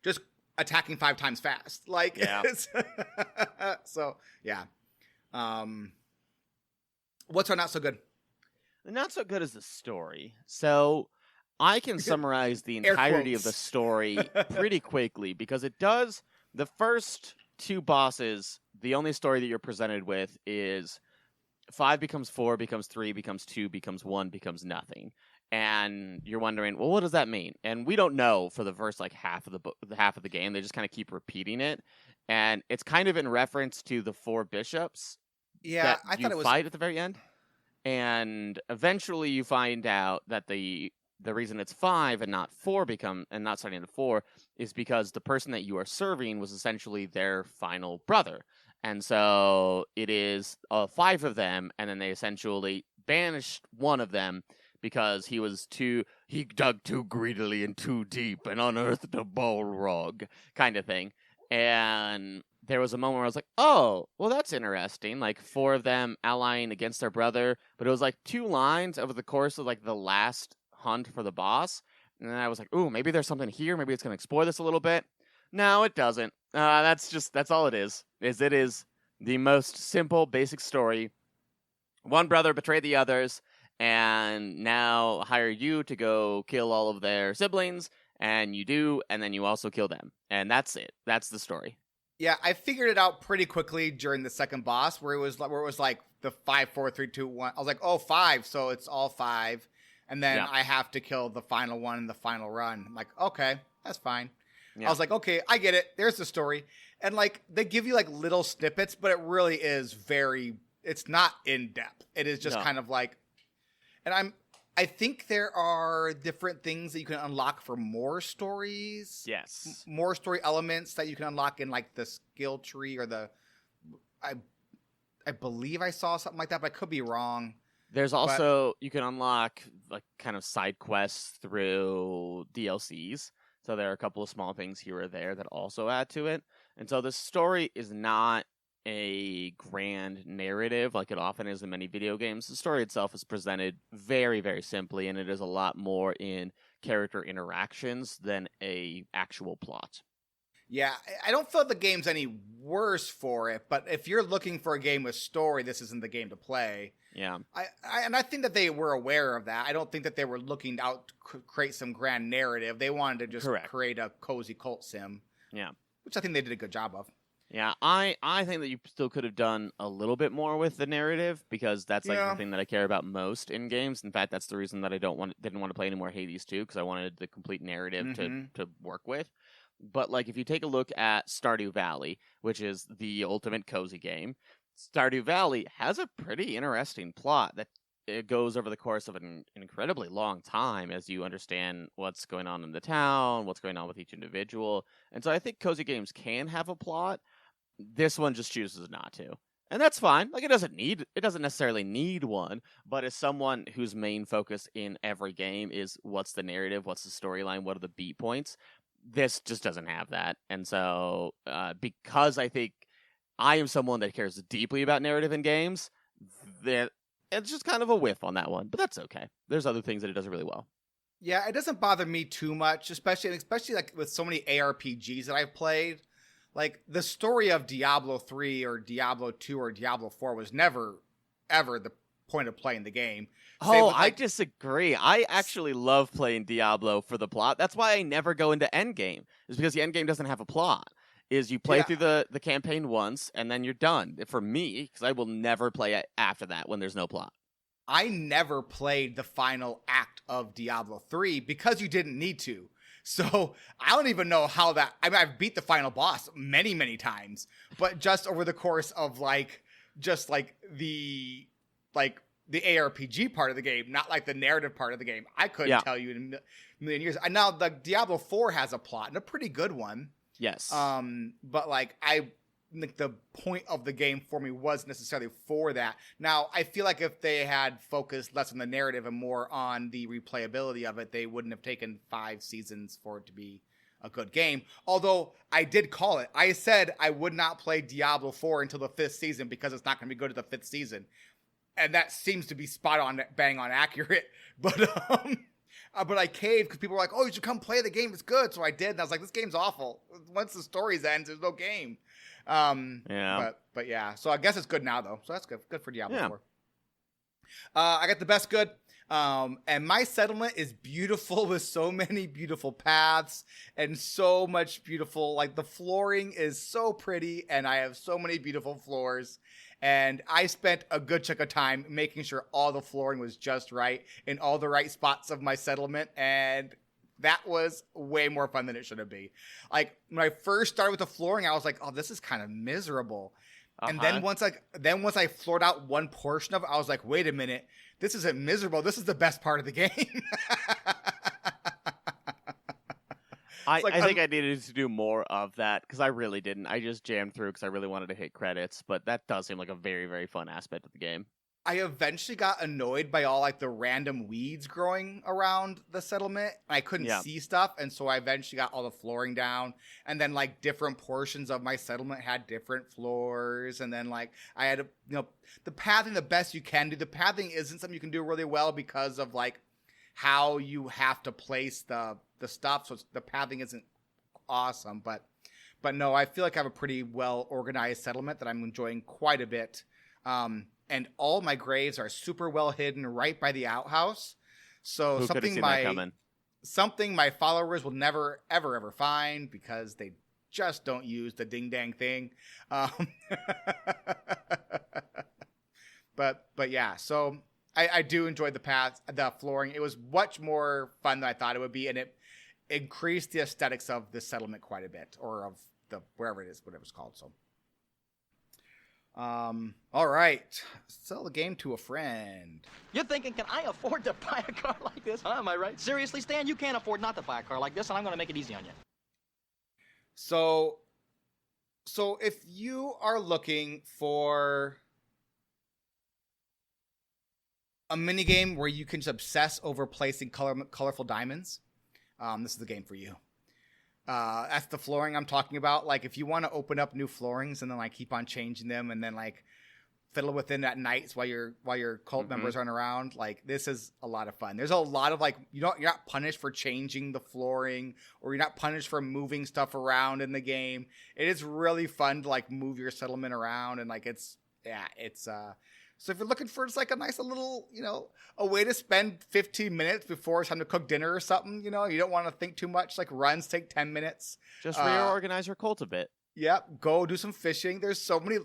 Speaker 1: just attacking 5 times fast. Like, so, yeah. What's our not so good?
Speaker 2: The not so good is the story. So I can summarize the entirety of the story pretty quickly, because it does, the first 2 bosses, the only story that you're presented with is 5 becomes 4, becomes 3, becomes 2, becomes 1, becomes nothing. And you're wondering, well, what does that mean? And we don't know for the first like half of the game. They just kind of keep repeating it, and it's kind of in reference to the 4 bishops.
Speaker 1: Yeah, I thought it was
Speaker 2: fight at the very end, and eventually you find out that the reason it's 5 and not 4 and not starting at 4 is because the person that you are serving was essentially their final brother. And so it is 5 of them, and then they essentially banished one of them because he dug too greedily and too deep and unearthed a Balrog kind of thing. And there was a moment where I was like, oh, well, that's interesting. Like 4 of them allying against their brother, but it was like 2 lines over the course of like the last hunt for the boss. And then I was like, ooh, maybe there's something here. Maybe it's going to explore this a little bit. No, it doesn't. That's all it is. It is the most simple, basic story. One brother betrayed the others, and now hire you to go kill all of their siblings, and you do, and then you also kill them. And that's it. That's the story.
Speaker 1: Yeah, I figured it out pretty quickly during the second boss, where it was like the 5, 4, 3, 2, 1. I was like, oh, 5, so it's all 5. And then I have to kill the final one in the final run. I'm like, okay, that's fine. Yeah. I was like, okay, I get it. There's the story. And like, they give you like little snippets, but it really is it's not in depth. It is just kind of like, and I think there are different things that you can unlock for more stories.
Speaker 2: Yes.
Speaker 1: More story elements that you can unlock in like the skill tree or I believe I saw something like that, but I could be wrong.
Speaker 2: There's also, you can unlock like kind of side quests through DLCs. So there are a couple of small things here or there that also add to it. And so the story is not a grand narrative like it often is in many video games. The story itself is presented very, very simply, and it is a lot more in character interactions than a actual plot.
Speaker 1: Yeah, I don't feel the game's any worse for it, but if you're looking for a game with story, this isn't the game to play.
Speaker 2: Yeah.
Speaker 1: I think that they were aware of that. I don't think that they were looking out to create some grand narrative. They wanted to just create a cozy cult sim.
Speaker 2: Yeah.
Speaker 1: Which I think they did a good job of.
Speaker 2: Yeah, I think that you still could have done a little bit more with the narrative, because that's like the thing that I care about most in games. In fact, that's the reason that I didn't want to play any more Hades 2, because I wanted the complete narrative to work with. But like, if you take a look at Stardew Valley, which is the ultimate cozy game, Stardew Valley has a pretty interesting plot that it goes over the course of an incredibly long time as you understand what's going on in the town, what's going on with each individual. And so I think cozy games can have a plot. This one just chooses not to. And that's fine. Like, it doesn't necessarily need one, but as someone whose main focus in every game is what's the narrative, what's the storyline, what are the beat points, this just doesn't have that. And so because I think I am someone that cares deeply about narrative in games, that it's just kind of a whiff on that one, but that's okay. There's other things that it does really well.
Speaker 1: Yeah, it doesn't bother me too much, especially like with so many ARPGs that I've played. Like, the story of Diablo 3 or Diablo 2 or Diablo 4 was never ever the point of playing the game.
Speaker 2: Oh, I disagree. I actually love playing Diablo for the plot. That's why I never go into endgame. Is because the endgame doesn't have a plot. Is you play through the campaign once and then you're done. For me, because I will never play it after that when there's no plot.
Speaker 1: I never played the final act of Diablo 3 because you didn't need to. So I don't even know how that. I mean, I've beat the final boss many, many times, but just over the course of the ARPG part of the game, not like the narrative part of the game. I couldn't tell you in a million years. And now the Diablo 4 has a plot and a pretty good one.
Speaker 2: Yes.
Speaker 1: But like the point of the game for me was necessarily for that. Now, I feel like if they had focused less on the narrative and more on the replayability of it, they wouldn't have taken 5 seasons for it to be a good game. Although I did call it. I said I would not play Diablo 4 until the 5th season because it's not going to be good at the 5th season. And that seems to be spot on, bang on accurate. But I caved because people were like, "Oh, you should come play the game. It's good." So I did, and I was like, "This game's awful. Once the stories ends, there's no game." But yeah. So I guess it's good now though. So that's good. Good for Diablo 4. I got the best good. And my settlement is beautiful with so many beautiful paths and so much beautiful. Like the flooring is so pretty, and I have so many beautiful floors. And I spent a good chunk of time making sure all the flooring was just right in all the right spots of my settlement. And that was way more fun than it should have been. Like when I first started with the flooring, I was like, "Oh, this is kind of miserable." And then once I floored out one portion of it, I was like, "Wait a minute, this isn't miserable. This is the best part of the game."
Speaker 2: I think I needed to do more of that because I really didn't. I just jammed through because I really wanted to hit credits, but that does seem like a very, very fun aspect of the game.
Speaker 1: I eventually got annoyed by all like the random weeds growing around the settlement. I couldn't see stuff, and so I eventually got all the flooring down. And then like different portions of my settlement had different floors, and then like I had the pathing the best you can do. The pathing isn't something you can do really well because of like how you have to place the stuff. So the pathing isn't awesome, but no, I feel like I have a pretty well organized settlement that I'm enjoying quite a bit. And all my graves are super well hidden right by the outhouse. So something my followers will never, ever find because they just don't use the ding dang thing. But yeah, so I do enjoy the flooring. It was much more fun than I thought it would be, and it increased the aesthetics of the settlement quite a bit, or of the wherever it is, whatever it's called. So. All right. Sell the game to a friend.
Speaker 5: You're thinking, can I afford to buy a car like this? Huh? Am I right? Seriously, Stan, you can't afford not to buy a car like this, and I'm going to make it easy on you.
Speaker 1: So if you are looking for a minigame where you can just obsess over placing colorful diamonds, this is the game for you. That's the flooring I'm talking about. Like if you want to open up new floorings and then like keep on changing them and then like fiddle with it at nights while your cult members aren't around, like this is a lot of fun. There's a lot of like you're not punished for changing the flooring, or you're not punished for moving stuff around in the game. It is really fun to like move your settlement around, and like it's so if you're looking for just like a nice little, a way to spend 15 minutes before it's time to cook dinner or something, you don't want to think too much. Like runs take 10 minutes.
Speaker 2: Just reorganize your cult a bit.
Speaker 1: Yep. Go do some fishing. There's so many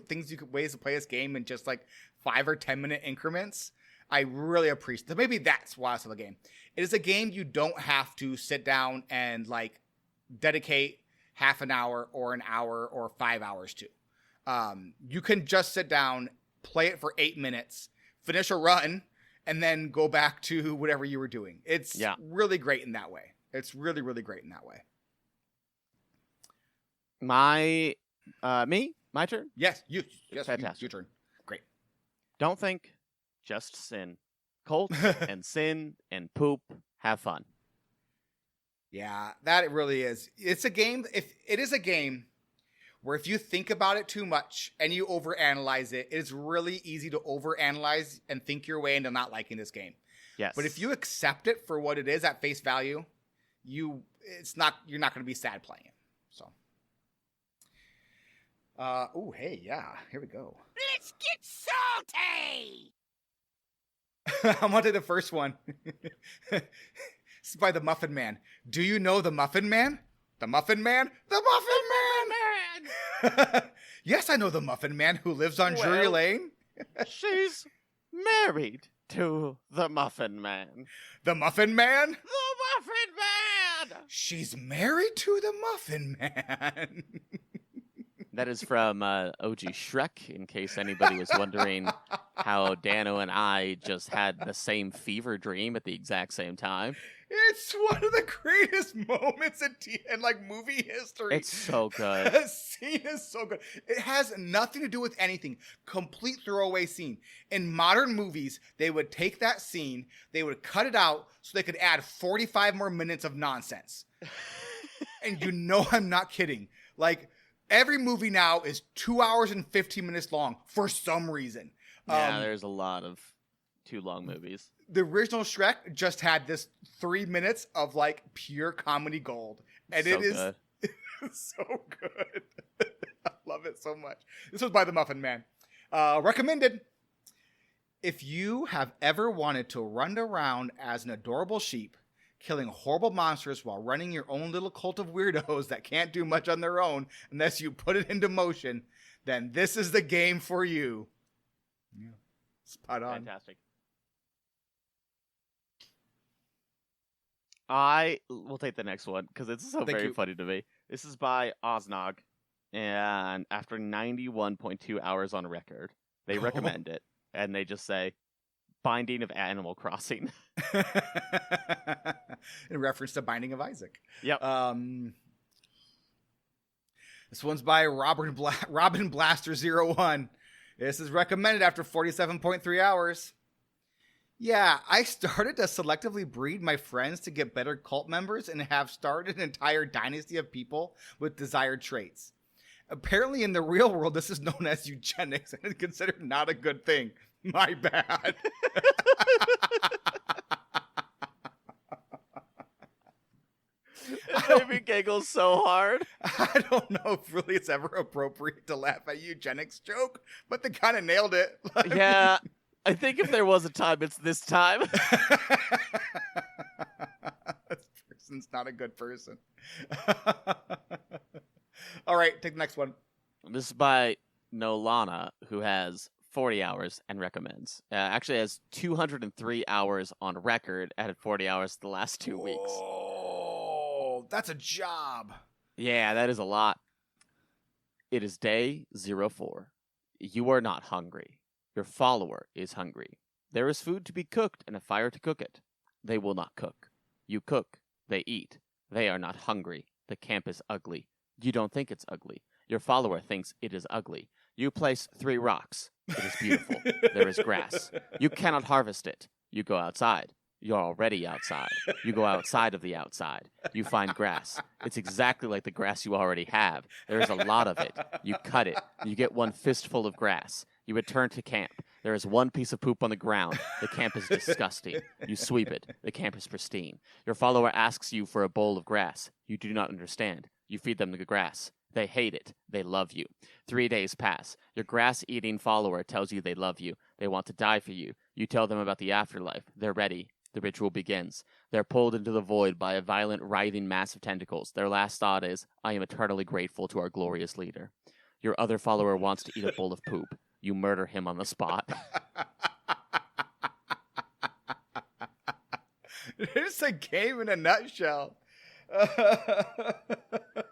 Speaker 1: ways to play this game in just like 5 or 10 minute increments. I really appreciate that. Maybe that's why I love the game. It is a game you don't have to sit down and like dedicate half an hour or an hour or 5 hours to. You can just sit down, play it for 8 minutes, finish a run, and then go back to whatever you were doing. It's really great in that way. It's really, really great in that way.
Speaker 2: My turn?
Speaker 1: Yes, you. Yes,
Speaker 2: fantastic.
Speaker 1: Your turn. Great.
Speaker 2: Don't think, just sin. Cult and sin and poop. Have fun.
Speaker 1: Yeah, that it really is. It's a game. It is a game where if you think about it too much and you overanalyze it, it's really easy to overanalyze and think your way into not liking this game.
Speaker 2: Yes.
Speaker 1: But if you accept it for what it is at face value, you're not going to be sad playing it. So. Here we go.
Speaker 4: Let's get salty!
Speaker 1: I'm on to the first one. This is by the Muffin Man. Do you know the Muffin Man? The Muffin Man? The Muffin Man! Yes, I know the Muffin Man who lives on Drury Lane.
Speaker 2: She's married to the Muffin Man.
Speaker 1: The Muffin Man?
Speaker 2: The Muffin Man!
Speaker 1: She's married to the Muffin Man.
Speaker 2: That is from OG Shrek, in case anybody was wondering how Dano and I just had the same fever dream at the exact same time.
Speaker 1: It's one of the greatest moments in like movie history.
Speaker 2: It's so good.
Speaker 1: The scene is so good. It has nothing to do with anything. Complete throwaway scene. In modern movies, they would take that scene, they would cut it out so they could add 45 more minutes of nonsense. And you know I'm not kidding. Like, every movie now is 2 hours and 15 minutes long for some reason.
Speaker 2: Yeah, there's a lot of too long movies.
Speaker 1: The original Shrek just had this 3 minutes of like pure comedy gold. And
Speaker 2: so
Speaker 1: it is
Speaker 2: good.
Speaker 1: so good. I love it so much. This was by the Muffin Man. Recommended. If you have ever wanted to run around as an adorable sheep, killing horrible monsters while running your own little cult of weirdos that can't do much on their own unless you put it into motion, then this is the game for you. Yeah. Spot on.
Speaker 2: Fantastic. I will take the next one because it's so very funny to me. This is by Oznog, and after 91.2 hours on record, they recommend it, and they just say, Binding of Animal Crossing.
Speaker 1: In reference to Binding of Isaac.
Speaker 2: Yep.
Speaker 1: This one's by Robin Blaster 01. This is recommended after 47.3 hours. Yeah, I started to selectively breed my friends to get better cult members and have started an entire dynasty of people with desired traits. Apparently in the real world, this is known as eugenics and is considered not a good thing. My bad.
Speaker 2: It made me giggle so hard.
Speaker 1: I don't know if really it's ever appropriate to laugh at eugenics joke, but they kind of nailed it.
Speaker 2: Yeah, I think if there was a time, it's this time.
Speaker 1: This person's not a good person. All right, take the next one.
Speaker 2: This is by Nolana, who has 40 hours and recommends. Actually has 203 hours on record, added 40 hours the last 2 weeks.
Speaker 1: Oh, that's a job.
Speaker 2: Yeah, that is a lot. It is day 04. You are not hungry. Your follower is hungry. There is food to be cooked and a fire to cook it. They will not cook. You cook. They eat. They are not hungry. The camp is ugly. You don't think it's ugly. Your follower thinks it is ugly. You place 3 rocks. It is beautiful. There is grass. You cannot harvest it. You go outside. You're already outside. You go outside of the outside. You find grass. It's exactly like the grass you already have. There is a lot of it. You cut it. You get 1 fistful of grass. You return to camp. There is 1 piece of poop on the ground. The camp is disgusting. You sweep it. The camp is pristine. Your follower asks you for a bowl of grass. You do not understand. You feed them the grass. They hate it. They love you. 3 days pass. Your grass-eating follower tells you they love you. They want to die for you. You tell them about the afterlife. They're ready. The ritual begins. They're pulled into the void by a violent, writhing mass of tentacles. Their last thought is, I am eternally grateful to our glorious leader. Your other follower wants to eat a bowl of poop. You murder him on the spot.
Speaker 1: It's a game in a nutshell.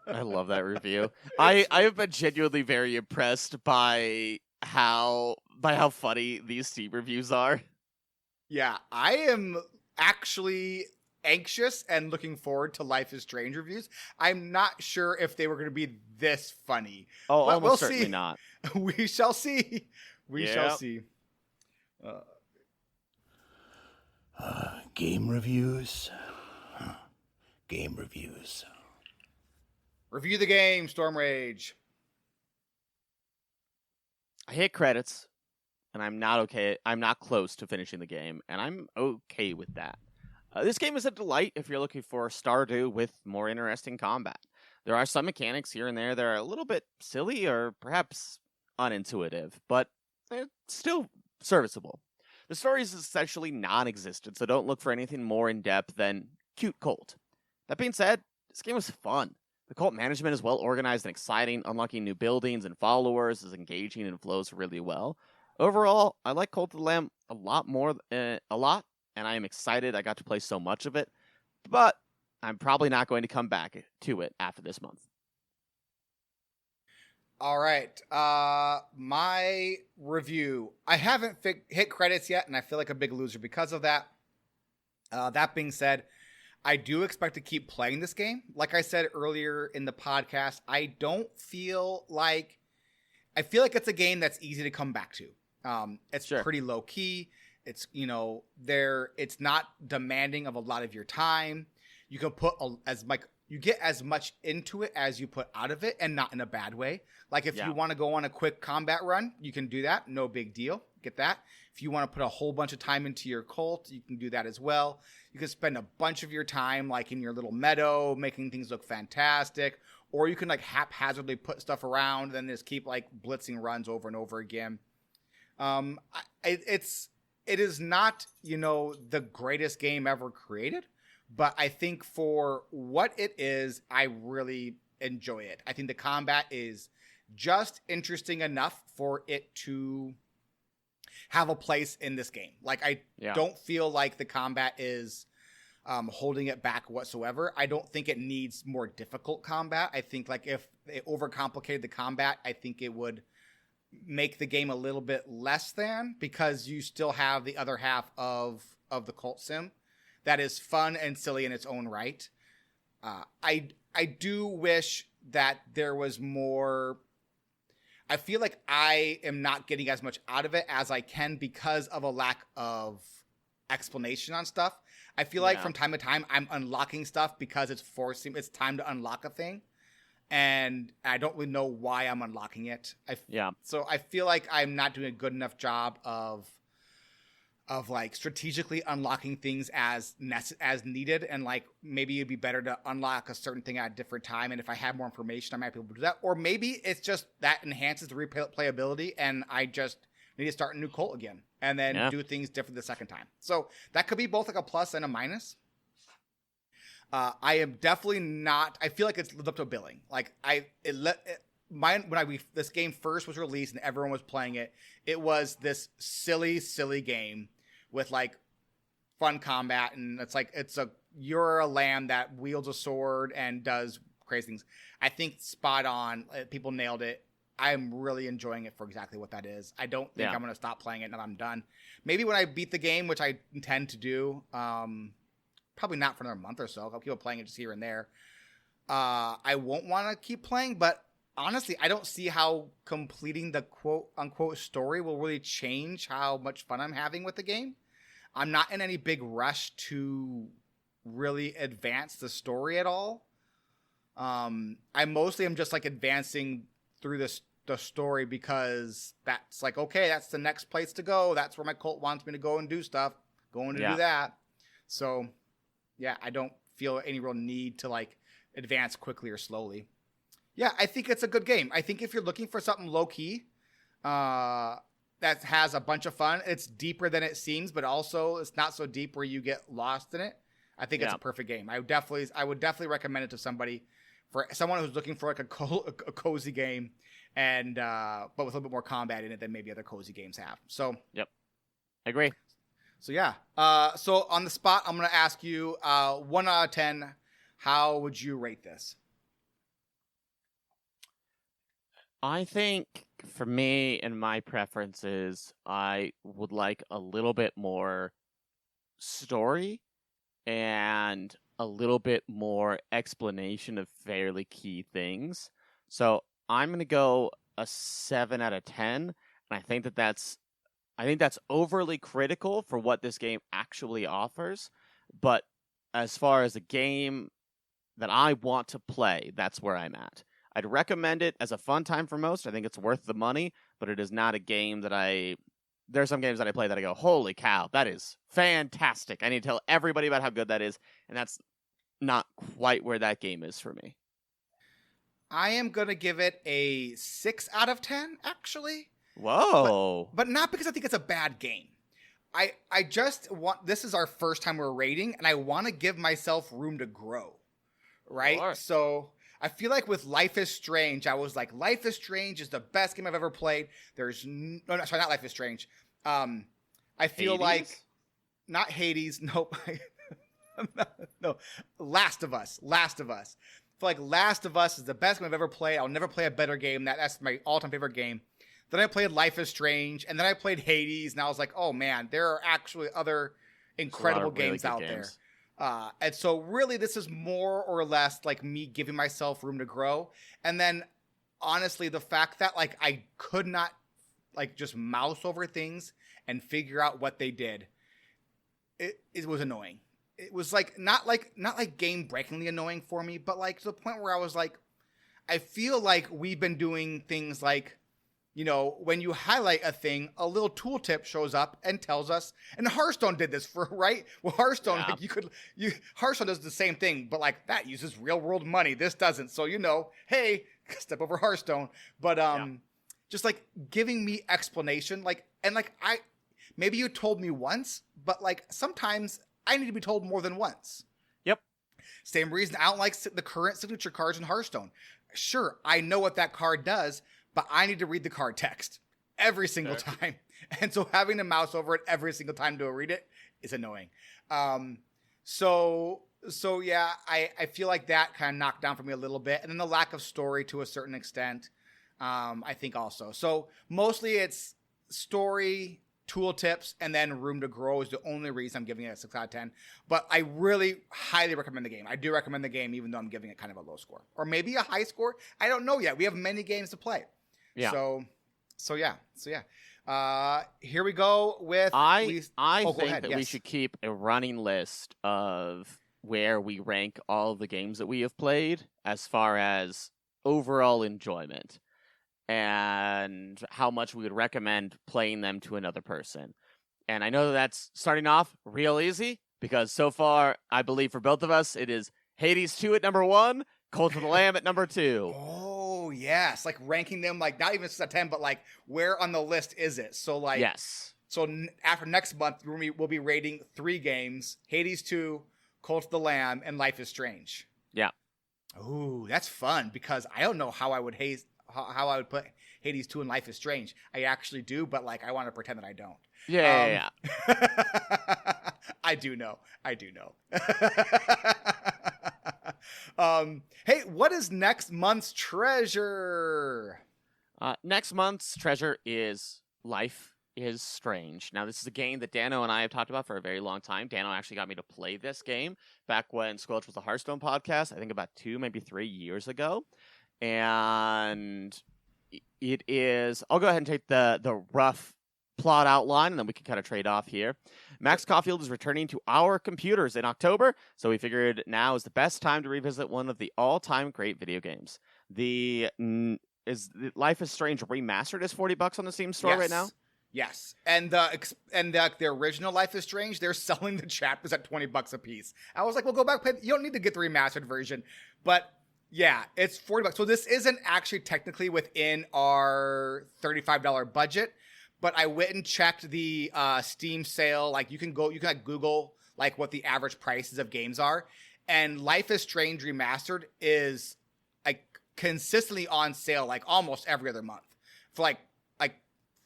Speaker 2: I love that review. I have been genuinely very impressed by how funny these Steam reviews are.
Speaker 1: Yeah, I am actually anxious and looking forward to Life is Strange reviews. I'm not sure if they were going to be this funny.
Speaker 2: Oh,
Speaker 1: but
Speaker 2: almost
Speaker 1: we'll
Speaker 2: certainly
Speaker 1: see.
Speaker 2: not.
Speaker 1: We shall see. We shall see.
Speaker 6: Game reviews. Game reviews.
Speaker 1: Review the game, Storm Rage.
Speaker 2: I hit credits, and I'm not okay. I'm not close to finishing the game, and I'm okay with that. This game is a delight if you're looking for Stardew with more interesting combat. There are some mechanics here and there that are a little bit silly or perhaps unintuitive, but they're still serviceable. The story is essentially non-existent, so don't look for anything more in-depth than cute Colt. That being said, this game was fun. The Colt management is well organized and exciting. Unlocking new buildings and followers is engaging and flows really well. Overall, I like Cult of the Lamb a lot, and I am excited I got to play so much of it, but I'm probably not going to come back to it after this month.
Speaker 1: All right. My review. I haven't hit credits yet, and I feel like a big loser because of that. That being said, I do expect to keep playing this game. Like I said earlier in the podcast, I feel like it's a game that's easy to come back to. It's pretty low key. It's, it's not demanding of a lot of your time. You can put you get as much into it as you put out of it, and not in a bad way. Like if you want to go on a quick combat run, you can do that. No big deal. Get that. If you want to put a whole bunch of time into your cult, you can do that as well. You can spend a bunch of your time like in your little meadow, making things look fantastic, or you can like haphazardly put stuff around, then just keep like blitzing runs over and over again. It is not, the greatest game ever created, but I think for what it is, I really enjoy it. I think the combat is just interesting enough for it to have a place in this game. Like, I don't feel like the combat is holding it back whatsoever. I don't think it needs more difficult combat. I think like if they overcomplicated the combat, I think it would make the game a little bit less than, because you still have the other half of the cult sim that is fun and silly in its own right. I do wish that there was more. I feel like I am not getting as much out of it as I can because of a lack of explanation on stuff. I feel like from time to time I'm unlocking stuff because it's time to unlock a thing, and I don't really know why I'm unlocking it. So I feel like I'm not doing a good enough job of like strategically unlocking things as needed, and like maybe it'd be better to unlock a certain thing at a different time, and if I had more information I might be able to do that, or maybe it's just that enhances the replayability and I just need to start a new cult again and then do things different the second time. So that could be both like a plus and a minus. I am definitely not. I feel like it's lived up to billing. Like this game first was released and everyone was playing it, it was this silly game with like fun combat, and it's like you're a lamb that wields a sword and does crazy things. I think spot on. People nailed it. I'm really enjoying it for exactly what that is. I don't think I'm going to stop playing it now that I'm done. Maybe when I beat the game, which I intend to do, probably not for another month or so. I'll keep playing it just here and there. I won't want to keep playing, but honestly, I don't see how completing the quote-unquote story will really change how much fun I'm having with the game. I'm not in any big rush to really advance the story at all. I mostly am just like advancing through the story because that's like, okay, that's the next place to go. That's where my cult wants me to go and do stuff. Going to do that. So, yeah, I don't feel any real need to like advance quickly or slowly. Yeah, I think it's a good game. I think if you're looking for something low-key that has a bunch of fun, it's deeper than it seems, but also it's not so deep where you get lost in it. I think it's a perfect game. I would definitely recommend it to somebody, for someone who's looking for like a cozy game, and but with a little bit more combat in it than maybe other cozy games have. So,
Speaker 2: I agree.
Speaker 1: So yeah. So on the spot, I'm gonna ask you 1 out of 10. How would you rate this?
Speaker 2: I think for me and my preferences, I would like a little bit more story and a little bit more explanation of fairly key things. So I'm going to go a 7 out of 10. And I think that's overly critical for what this game actually offers. But as far as a game that I want to play, that's where I'm at. I'd recommend it as a fun time for most. I think it's worth the money, but it is not a game that there's some games that I play that I go, holy cow, that is fantastic. I need to tell everybody about how good that is. And that's not quite where that game is for me.
Speaker 1: I am going to give it a 6 out of 10, actually.
Speaker 2: Whoa.
Speaker 1: But not because I think it's a bad game. I just want, this is our first time we're rating, and I want to give myself room to grow, right?
Speaker 2: Sure.
Speaker 1: So I feel like with Life is Strange, I was like, Life is Strange is the best game I've ever played. There's no, sorry, not Life is Strange. I feel
Speaker 2: Hades?
Speaker 1: like, not Hades, nope. No, Last of Us. I feel like Last of Us is the best game I've ever played. I'll never play a better game. That's my all-time favorite game. Then I played Life is Strange, and then I played Hades, and I was like, oh man, there are actually other incredible games out there. And so really this is more or less like me giving myself room to grow. And then honestly, the fact that like I could not like just mouse over things and figure out what they did, it was annoying. It was like not like game breakingly annoying for me, but like to the point where I was like, I feel like we've been doing things like, you know, when you highlight a thing, a little tooltip shows up and tells us, and Hearthstone did this right? Well, Hearthstone, like Hearthstone does the same thing, but like that uses real world money. This doesn't. So, you know, hey, step over Hearthstone. But just like giving me explanation, like, and like maybe you told me once, but like sometimes I need to be told more than once.
Speaker 2: Yep.
Speaker 1: Same reason I don't like the current signature cards in Hearthstone. Sure, I know what that card does, but I need to read the card text every single time. And so having to mouse over it every single time to read it is annoying. So yeah, I feel like that kind of knocked down for me a little bit. And then the lack of story to a certain extent, I think also. So mostly it's story, tooltips, and then room to grow is the only reason I'm giving it a 6 out of 10. But I really highly recommend the game. I do recommend the game, even though I'm giving it kind of a low score. Or maybe a high score. I don't know yet. We have many games to play.
Speaker 2: Yeah.
Speaker 1: So yeah. Here we go with.
Speaker 2: I think that we should keep a running list of where we rank all the games that we have played as far as overall enjoyment and how much we would recommend playing them to another person. And I know that's starting off real easy because so far, I believe for both of us, it is Hades 2 at number 1, Cult of the Lamb at number 2.
Speaker 1: Oh, yes. Like ranking them, like not even 6 out of 10, but like where on the list is it? So like,
Speaker 2: yes.
Speaker 1: So after next month, we'll be rating 3 games, Hades 2, Cult of the Lamb, and Life is Strange.
Speaker 2: Yeah.
Speaker 1: Ooh, that's fun because I don't know how I would how I would put Hades 2 and Life is Strange. I actually do, but like I want to pretend that I don't.
Speaker 2: Yeah.
Speaker 1: I do know. Hey, what is next month's treasure?
Speaker 2: Next month's treasure is Life is Strange. Now, this is a game that Dano and I have talked about for a very long time. Dano actually got me to play this game back when Squelch was a Hearthstone podcast, I think about 2, maybe 3 years ago. And it is, I'll go ahead and take the rough plot outline, and then we can kind of trade off here. Max Caulfield is returning to our computers in October, so we figured now is the best time to revisit one of the all-time great video games. Life is Strange Remastered is $40 on the Steam store right now?
Speaker 1: Yes, and the original Life is Strange, they're selling the chapters at $20 a piece. I was like, well, go back, play. You don't need to get the remastered version, but yeah, it's $40. So this isn't actually technically within our $35 budget, but I went and checked the Steam sale. Like you can like Google like what the average prices of games are, and Life is Strange Remastered is like consistently on sale like almost every other month for like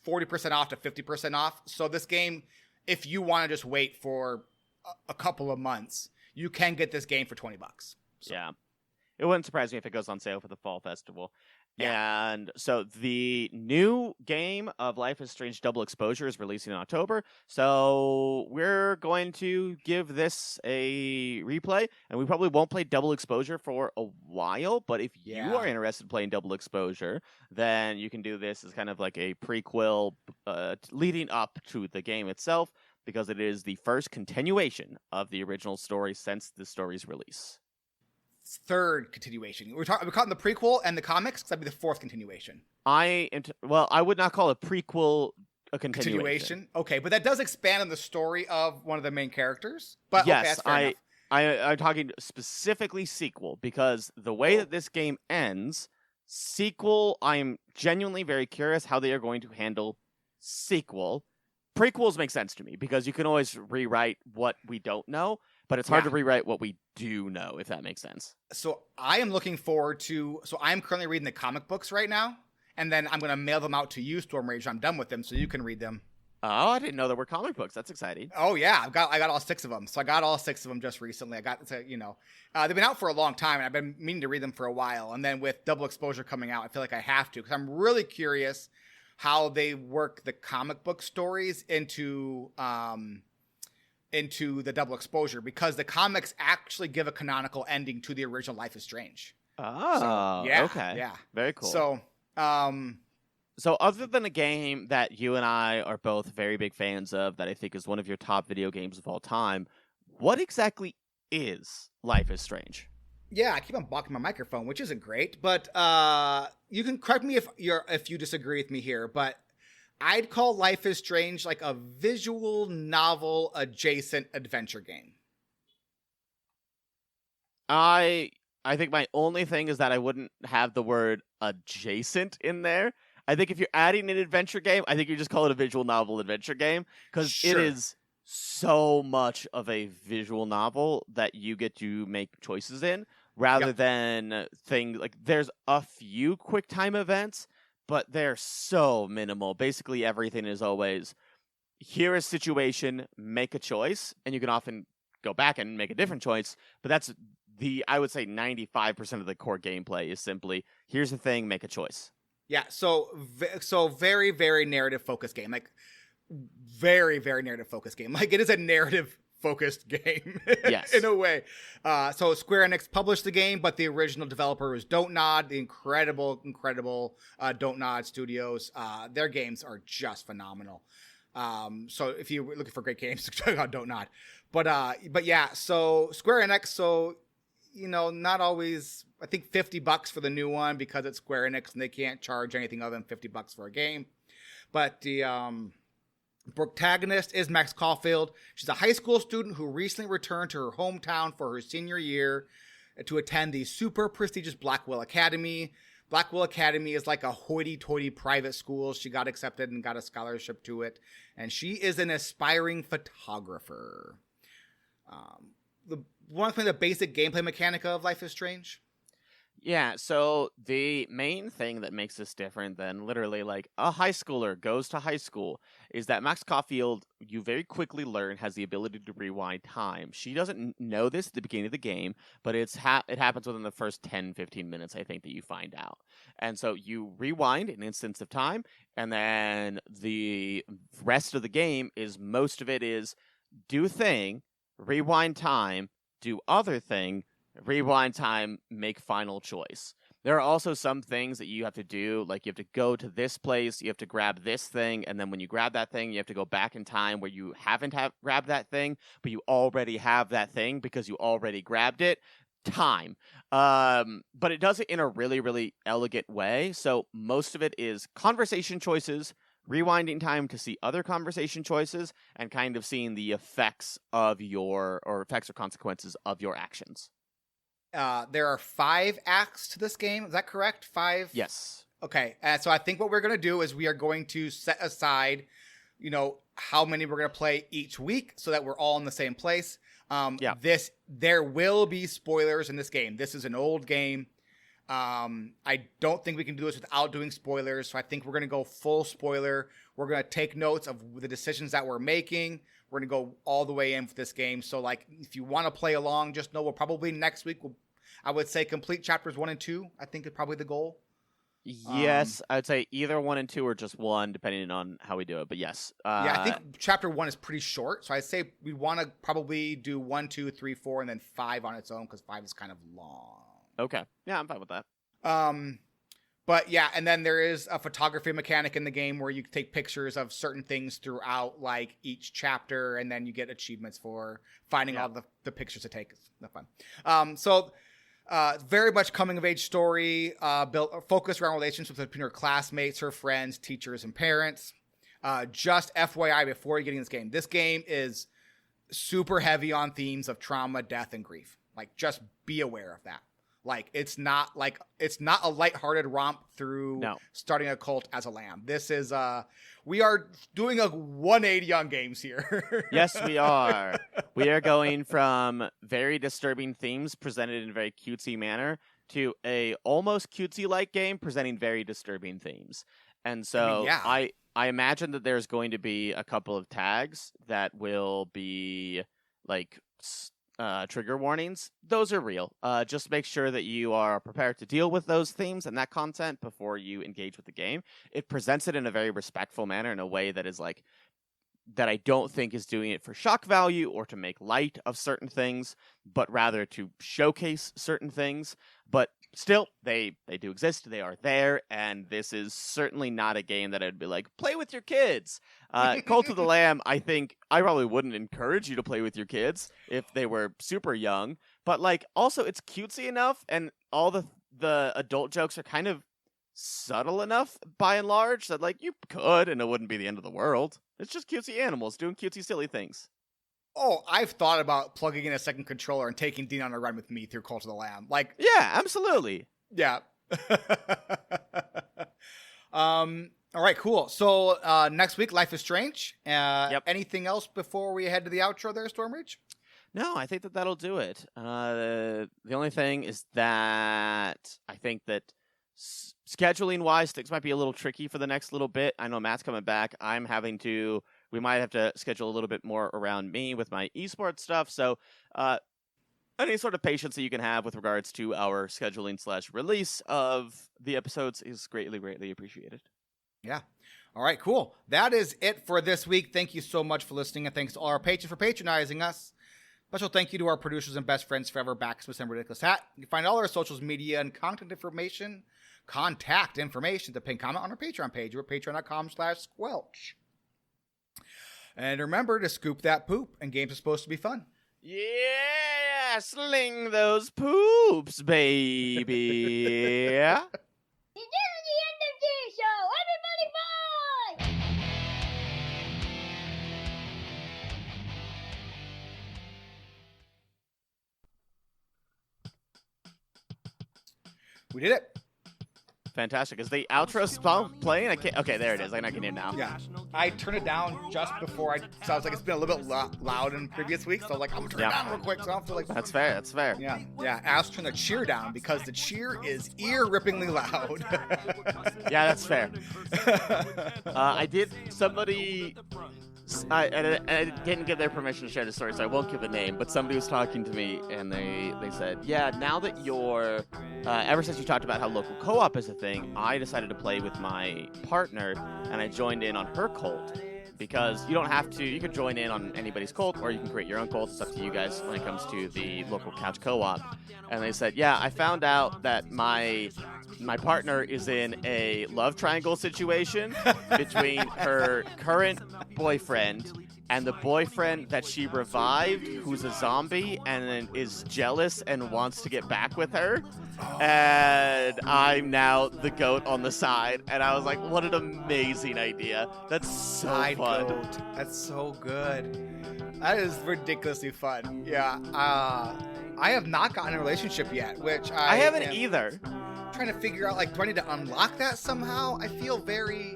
Speaker 1: 40% off to 50% off. So this game, if you want to just wait for a couple of months, you can get this game for $20. So.
Speaker 2: Yeah. It wouldn't surprise me if it goes on sale for the fall festival. Yeah. And so the new game of Life is Strange Double Exposure is releasing in October. So we're going to give this a replay, and we probably won't play Double Exposure for a while. But if you are interested in playing Double Exposure, then you can do this as kind of like a prequel leading up to the game itself, because it is the first continuation of the original story since the story's release.
Speaker 1: Third continuation. We're calling the prequel and the comics, because that'd be the fourth continuation.
Speaker 2: I would not call a prequel a continuation.
Speaker 1: Okay, but that does expand on the story of one of the main characters. But
Speaker 2: yes,
Speaker 1: okay,
Speaker 2: I'm talking specifically sequel, because the way that this game ends, sequel, I'm genuinely very curious how they are going to handle sequel. prequels make sense to me because you can always rewrite what we don't know, but it's hard to rewrite what we do know, if that makes sense.
Speaker 1: So I am looking forward to, so I'm currently reading the comic books right now, and then I'm going to mail them out to you, Storm Rage. I'm done with them, so you can read them.
Speaker 2: Oh, I didn't know there were comic books. That's exciting.
Speaker 1: Oh yeah, I got all 6 of them. So I got all 6 of them just recently. I got to, they've been out for a long time, and I've been meaning to read them for a while. And then with Double Exposure coming out, I feel like I have to, because I'm really curious how they work the comic book stories into the Double Exposure, because the comics actually give a canonical ending to the original Life is Strange.
Speaker 2: Oh,
Speaker 1: so, yeah,
Speaker 2: okay.
Speaker 1: Yeah.
Speaker 2: Very cool.
Speaker 1: So,
Speaker 2: other than a game that you and I are both very big fans of, that I think is one of your top video games of all time, what exactly is Life is Strange?
Speaker 1: Yeah, I keep on blocking my microphone, which isn't great, but you can correct me if you disagree with me here, but I'd call Life is Strange like a visual novel adjacent adventure game.
Speaker 2: I think my only thing is that I wouldn't have the word adjacent in there. I think if you're adding an adventure game, I think you just call it a visual novel adventure game, because it is so much of a visual novel that you get to make choices in, rather than things like, there's a few quick time events, but they're so minimal. Basically everything is always, here is situation, make a choice, and you can often go back and make a different choice, but that's I would say 95% of the core gameplay is simply, here's the thing, make a choice.
Speaker 1: Yeah, so very, very narrative-focused game. Like, very, very narrative-focused game. Like, it is a narrative-focused game,
Speaker 2: yes,
Speaker 1: in a way. So Square Enix published the game, but the original developer was Don't Nod, the incredible Don't Nod Studios. Their games are just phenomenal. So if you're looking for great games, check out Don't Nod. But yeah, so Square Enix, not always, I think $50 for the new one because it's Square Enix and they can't charge anything other than $50 for a game. But the protagonist is Max Caulfield. She's a high school student who recently returned to her hometown for her senior year to attend the super prestigious Blackwell Academy. Blackwell Academy is like a hoity-toity private school. She got accepted and got a scholarship to it. And she is an aspiring photographer. Want to play the basic gameplay mechanic of Life is Strange?
Speaker 2: Yeah, so the main thing that makes this different than literally like a high schooler goes to high school is that Max Caulfield, you very quickly learn, has the ability to rewind time. She doesn't know this at the beginning of the game, but it happens within the first 10, 15 minutes, I think, that you find out. And so you rewind an instance of time, and then the rest of the game is, most of it is do thing, rewind time, do other thing, rewind time, make final choice. There are also some things that you have to do, like you have to go to this place, you have to grab this thing, and then when you grab that thing, you have to go back in time where you haven't grabbed that thing, but you already have that thing because you already grabbed it. Time. But it does it in a really, really elegant way. So most of it is conversation choices, rewinding time to see other conversation choices, and kind of seeing the effects or consequences of your actions.
Speaker 1: There are 5 acts to this game. Is that correct? 5?
Speaker 2: Yes. Okay.
Speaker 1: So I think what we're going to do is we are going to set aside, how many we're going to play each week so that we're all in the same place. There will be spoilers in this game. This is an old game. I don't think we can do this without doing spoilers. So I think we're going to go full spoiler. We're going to take notes of the decisions that we're making. We're going to go all the way in for this game. So like, if you want to play along, just know we'll probably next week, I would say complete chapters 1 and 2, I think is probably the goal.
Speaker 2: Yes, I'd say either 1 and 2 or just 1, depending on how we do it. But yes.
Speaker 1: I think chapter 1 is pretty short. So I'd say we want to probably do 1, 2, 3, 4, and then 5 on its own because 5 is kind of long.
Speaker 2: Okay. Yeah, I'm fine with that.
Speaker 1: But yeah, and then there is a photography mechanic in the game where you take pictures of certain things throughout like each chapter, and then you get achievements for finding all the pictures to take. It's not fun. Very much coming of age story, focused around relationships between her classmates, her friends, teachers, and parents. Just FYI, before you get in this game is super heavy on themes of trauma, death, and grief. Like, just be aware of that. Like it's not a lighthearted romp through starting a cult as a lamb. This is we are doing a 180 on games here.
Speaker 2: Yes, we are. We are going from very disturbing themes presented in a very cutesy manner to a almost cutesy-like game presenting very disturbing themes. And so I imagine that there's going to be a couple of tags that will be like trigger warnings. Those are real. Just make sure that you are prepared to deal with those themes and that content before you engage with the game. It presents it in a very respectful manner, in a way that is like, that I don't think is doing it for shock value or to make light of certain things, but rather to showcase certain things. But still, they do exist. They are there, and this is certainly not a game that I'd be like, play with your kids. Cult of the Lamb, I think I probably wouldn't encourage you to play with your kids if they were super young. But like, also, it's cutesy enough, and all the adult jokes are kind of subtle enough by and large that like you could, and it wouldn't be the end of the world. It's just cutesy animals doing cutesy silly things.
Speaker 1: Oh, I've thought about plugging in a second controller and taking Dean on a run with me through Cult of the Lamb. Like,
Speaker 2: yeah, absolutely.
Speaker 1: Yeah. All right, cool. So next week, Life is Strange. Anything else before we head to the outro there, Stormreach?
Speaker 2: No, I think that'll do it. The only thing is that I think that scheduling-wise, things might be a little tricky for the next little bit. I know Matt's coming back. We might have to schedule a little bit more around me with my esports stuff. So any sort of patience that you can have with regards to our scheduling/release of the episodes is greatly, greatly appreciated.
Speaker 1: Yeah. All right, cool. That is it for this week. Thank you so much for listening, and thanks to all our patrons for patronizing us. Special thank you to our producers and best friends forever, Baximus and RidiculousHat. You can find all our socials, media, and contact information to pin comment on our Patreon page or patreon.com/squelch. And remember to scoop that poop, and games are supposed to be fun.
Speaker 2: Yeah, sling those poops, baby.
Speaker 7: This is the end of the show. Everybody bye!
Speaker 1: We did it.
Speaker 2: Fantastic. Is the outro song playing? I can't. Okay, there it is. I can hear it now.
Speaker 1: Yeah. I turned it down just before so I was like, it's been a little bit loud in previous weeks. So I was like, I'm going to turn it down real quick. So I have to like.
Speaker 2: That's fair. That's fair.
Speaker 1: Yeah. Yeah. Ask turn the cheer down because the cheer is ear-rippingly loud.
Speaker 2: Yeah, that's fair. I didn't get their permission to share the story, so I won't give a name, but somebody was talking to me, and they said, yeah, now that you're, ever since you talked about how local co-op is a thing, I decided to play with my partner, and I joined in on her cult, because you don't have to, you can join in on anybody's cult, or you can create your own cult. It's up to you guys when it comes to the local couch co-op. And they said, yeah, I found out that my partner is in a love triangle situation between her current boyfriend and the boyfriend that she revived, who's a zombie and then is jealous and wants to get back with her. And I'm now the goat on the side. And I was like, what an amazing idea. That's so fun.
Speaker 1: Goat. That's so good. That is ridiculously fun. Yeah. I have not gotten a relationship yet, which
Speaker 2: I haven't either.
Speaker 1: Trying to figure out, like, do I need to unlock that somehow? I feel very...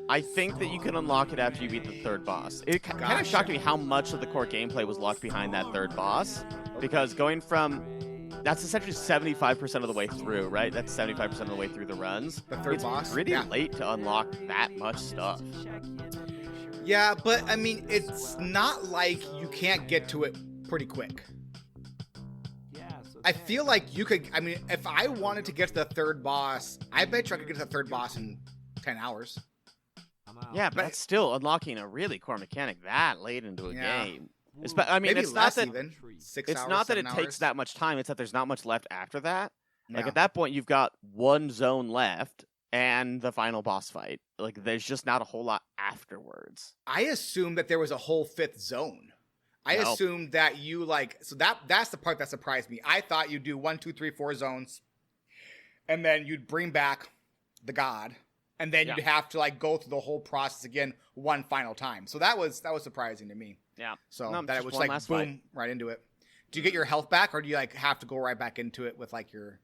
Speaker 2: I think that you can unlock it after you beat the third boss. It kind of shocked me how much of the core gameplay was locked behind that third boss. Because going from... That's essentially 75% of the way through, right? That's 75% of the way through the runs.
Speaker 1: The third boss?
Speaker 2: It's pretty late to unlock that much stuff.
Speaker 1: Yeah, but, I mean, it's not like you can't get to it pretty quick. I feel like you could, I mean, if I wanted to get to the third boss, I bet you I could get to the third boss in 10 hours.
Speaker 2: Yeah, but that's still unlocking a really core mechanic that late into a game. I mean,
Speaker 1: Maybe
Speaker 2: it's not that
Speaker 1: even. 6
Speaker 2: it's
Speaker 1: hours,
Speaker 2: not that it
Speaker 1: 7
Speaker 2: takes
Speaker 1: hours.
Speaker 2: that much time. It's that there's not much left after that.
Speaker 1: Yeah.
Speaker 2: Like at that point, you've got one zone left and the final boss fight. Like there's just not a whole lot afterwards.
Speaker 1: I assumed that there was a whole 5th zone. I assumed that you that's the part that surprised me. I thought you'd do 1, 2, 3, 4 zones, and then you'd bring back the god, and then you'd have to like go through the whole process again one final time. So that was surprising to me.
Speaker 2: Yeah.
Speaker 1: So that it was like boom right into it. Do you get your health back, or do you like have to go right back into it with like your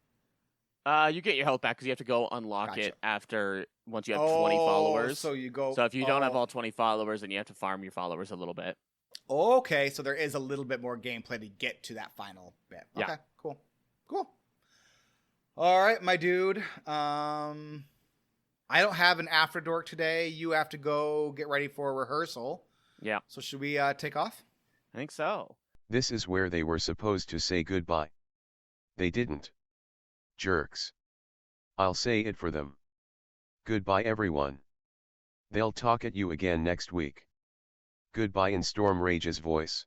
Speaker 2: You get your health back because you have to go unlock
Speaker 1: Gotcha.
Speaker 2: it after once you have 20 followers.
Speaker 1: So you go.
Speaker 2: So if you don't have all 20 followers, then you have to farm your followers a little bit.
Speaker 1: Okay, so there is a little bit more gameplay to get to that final bit. Okay,
Speaker 2: Yeah.
Speaker 1: cool. All right, my dude. I don't have an after dork today. You have to go get ready for a rehearsal.
Speaker 2: Yeah.
Speaker 1: So should we take off?
Speaker 2: I think so.
Speaker 8: This is where they were supposed to say goodbye. They didn't. Jerks. I'll say it for them. Goodbye everyone. They'll talk at you again next week. Goodbye in Storm Rage's voice.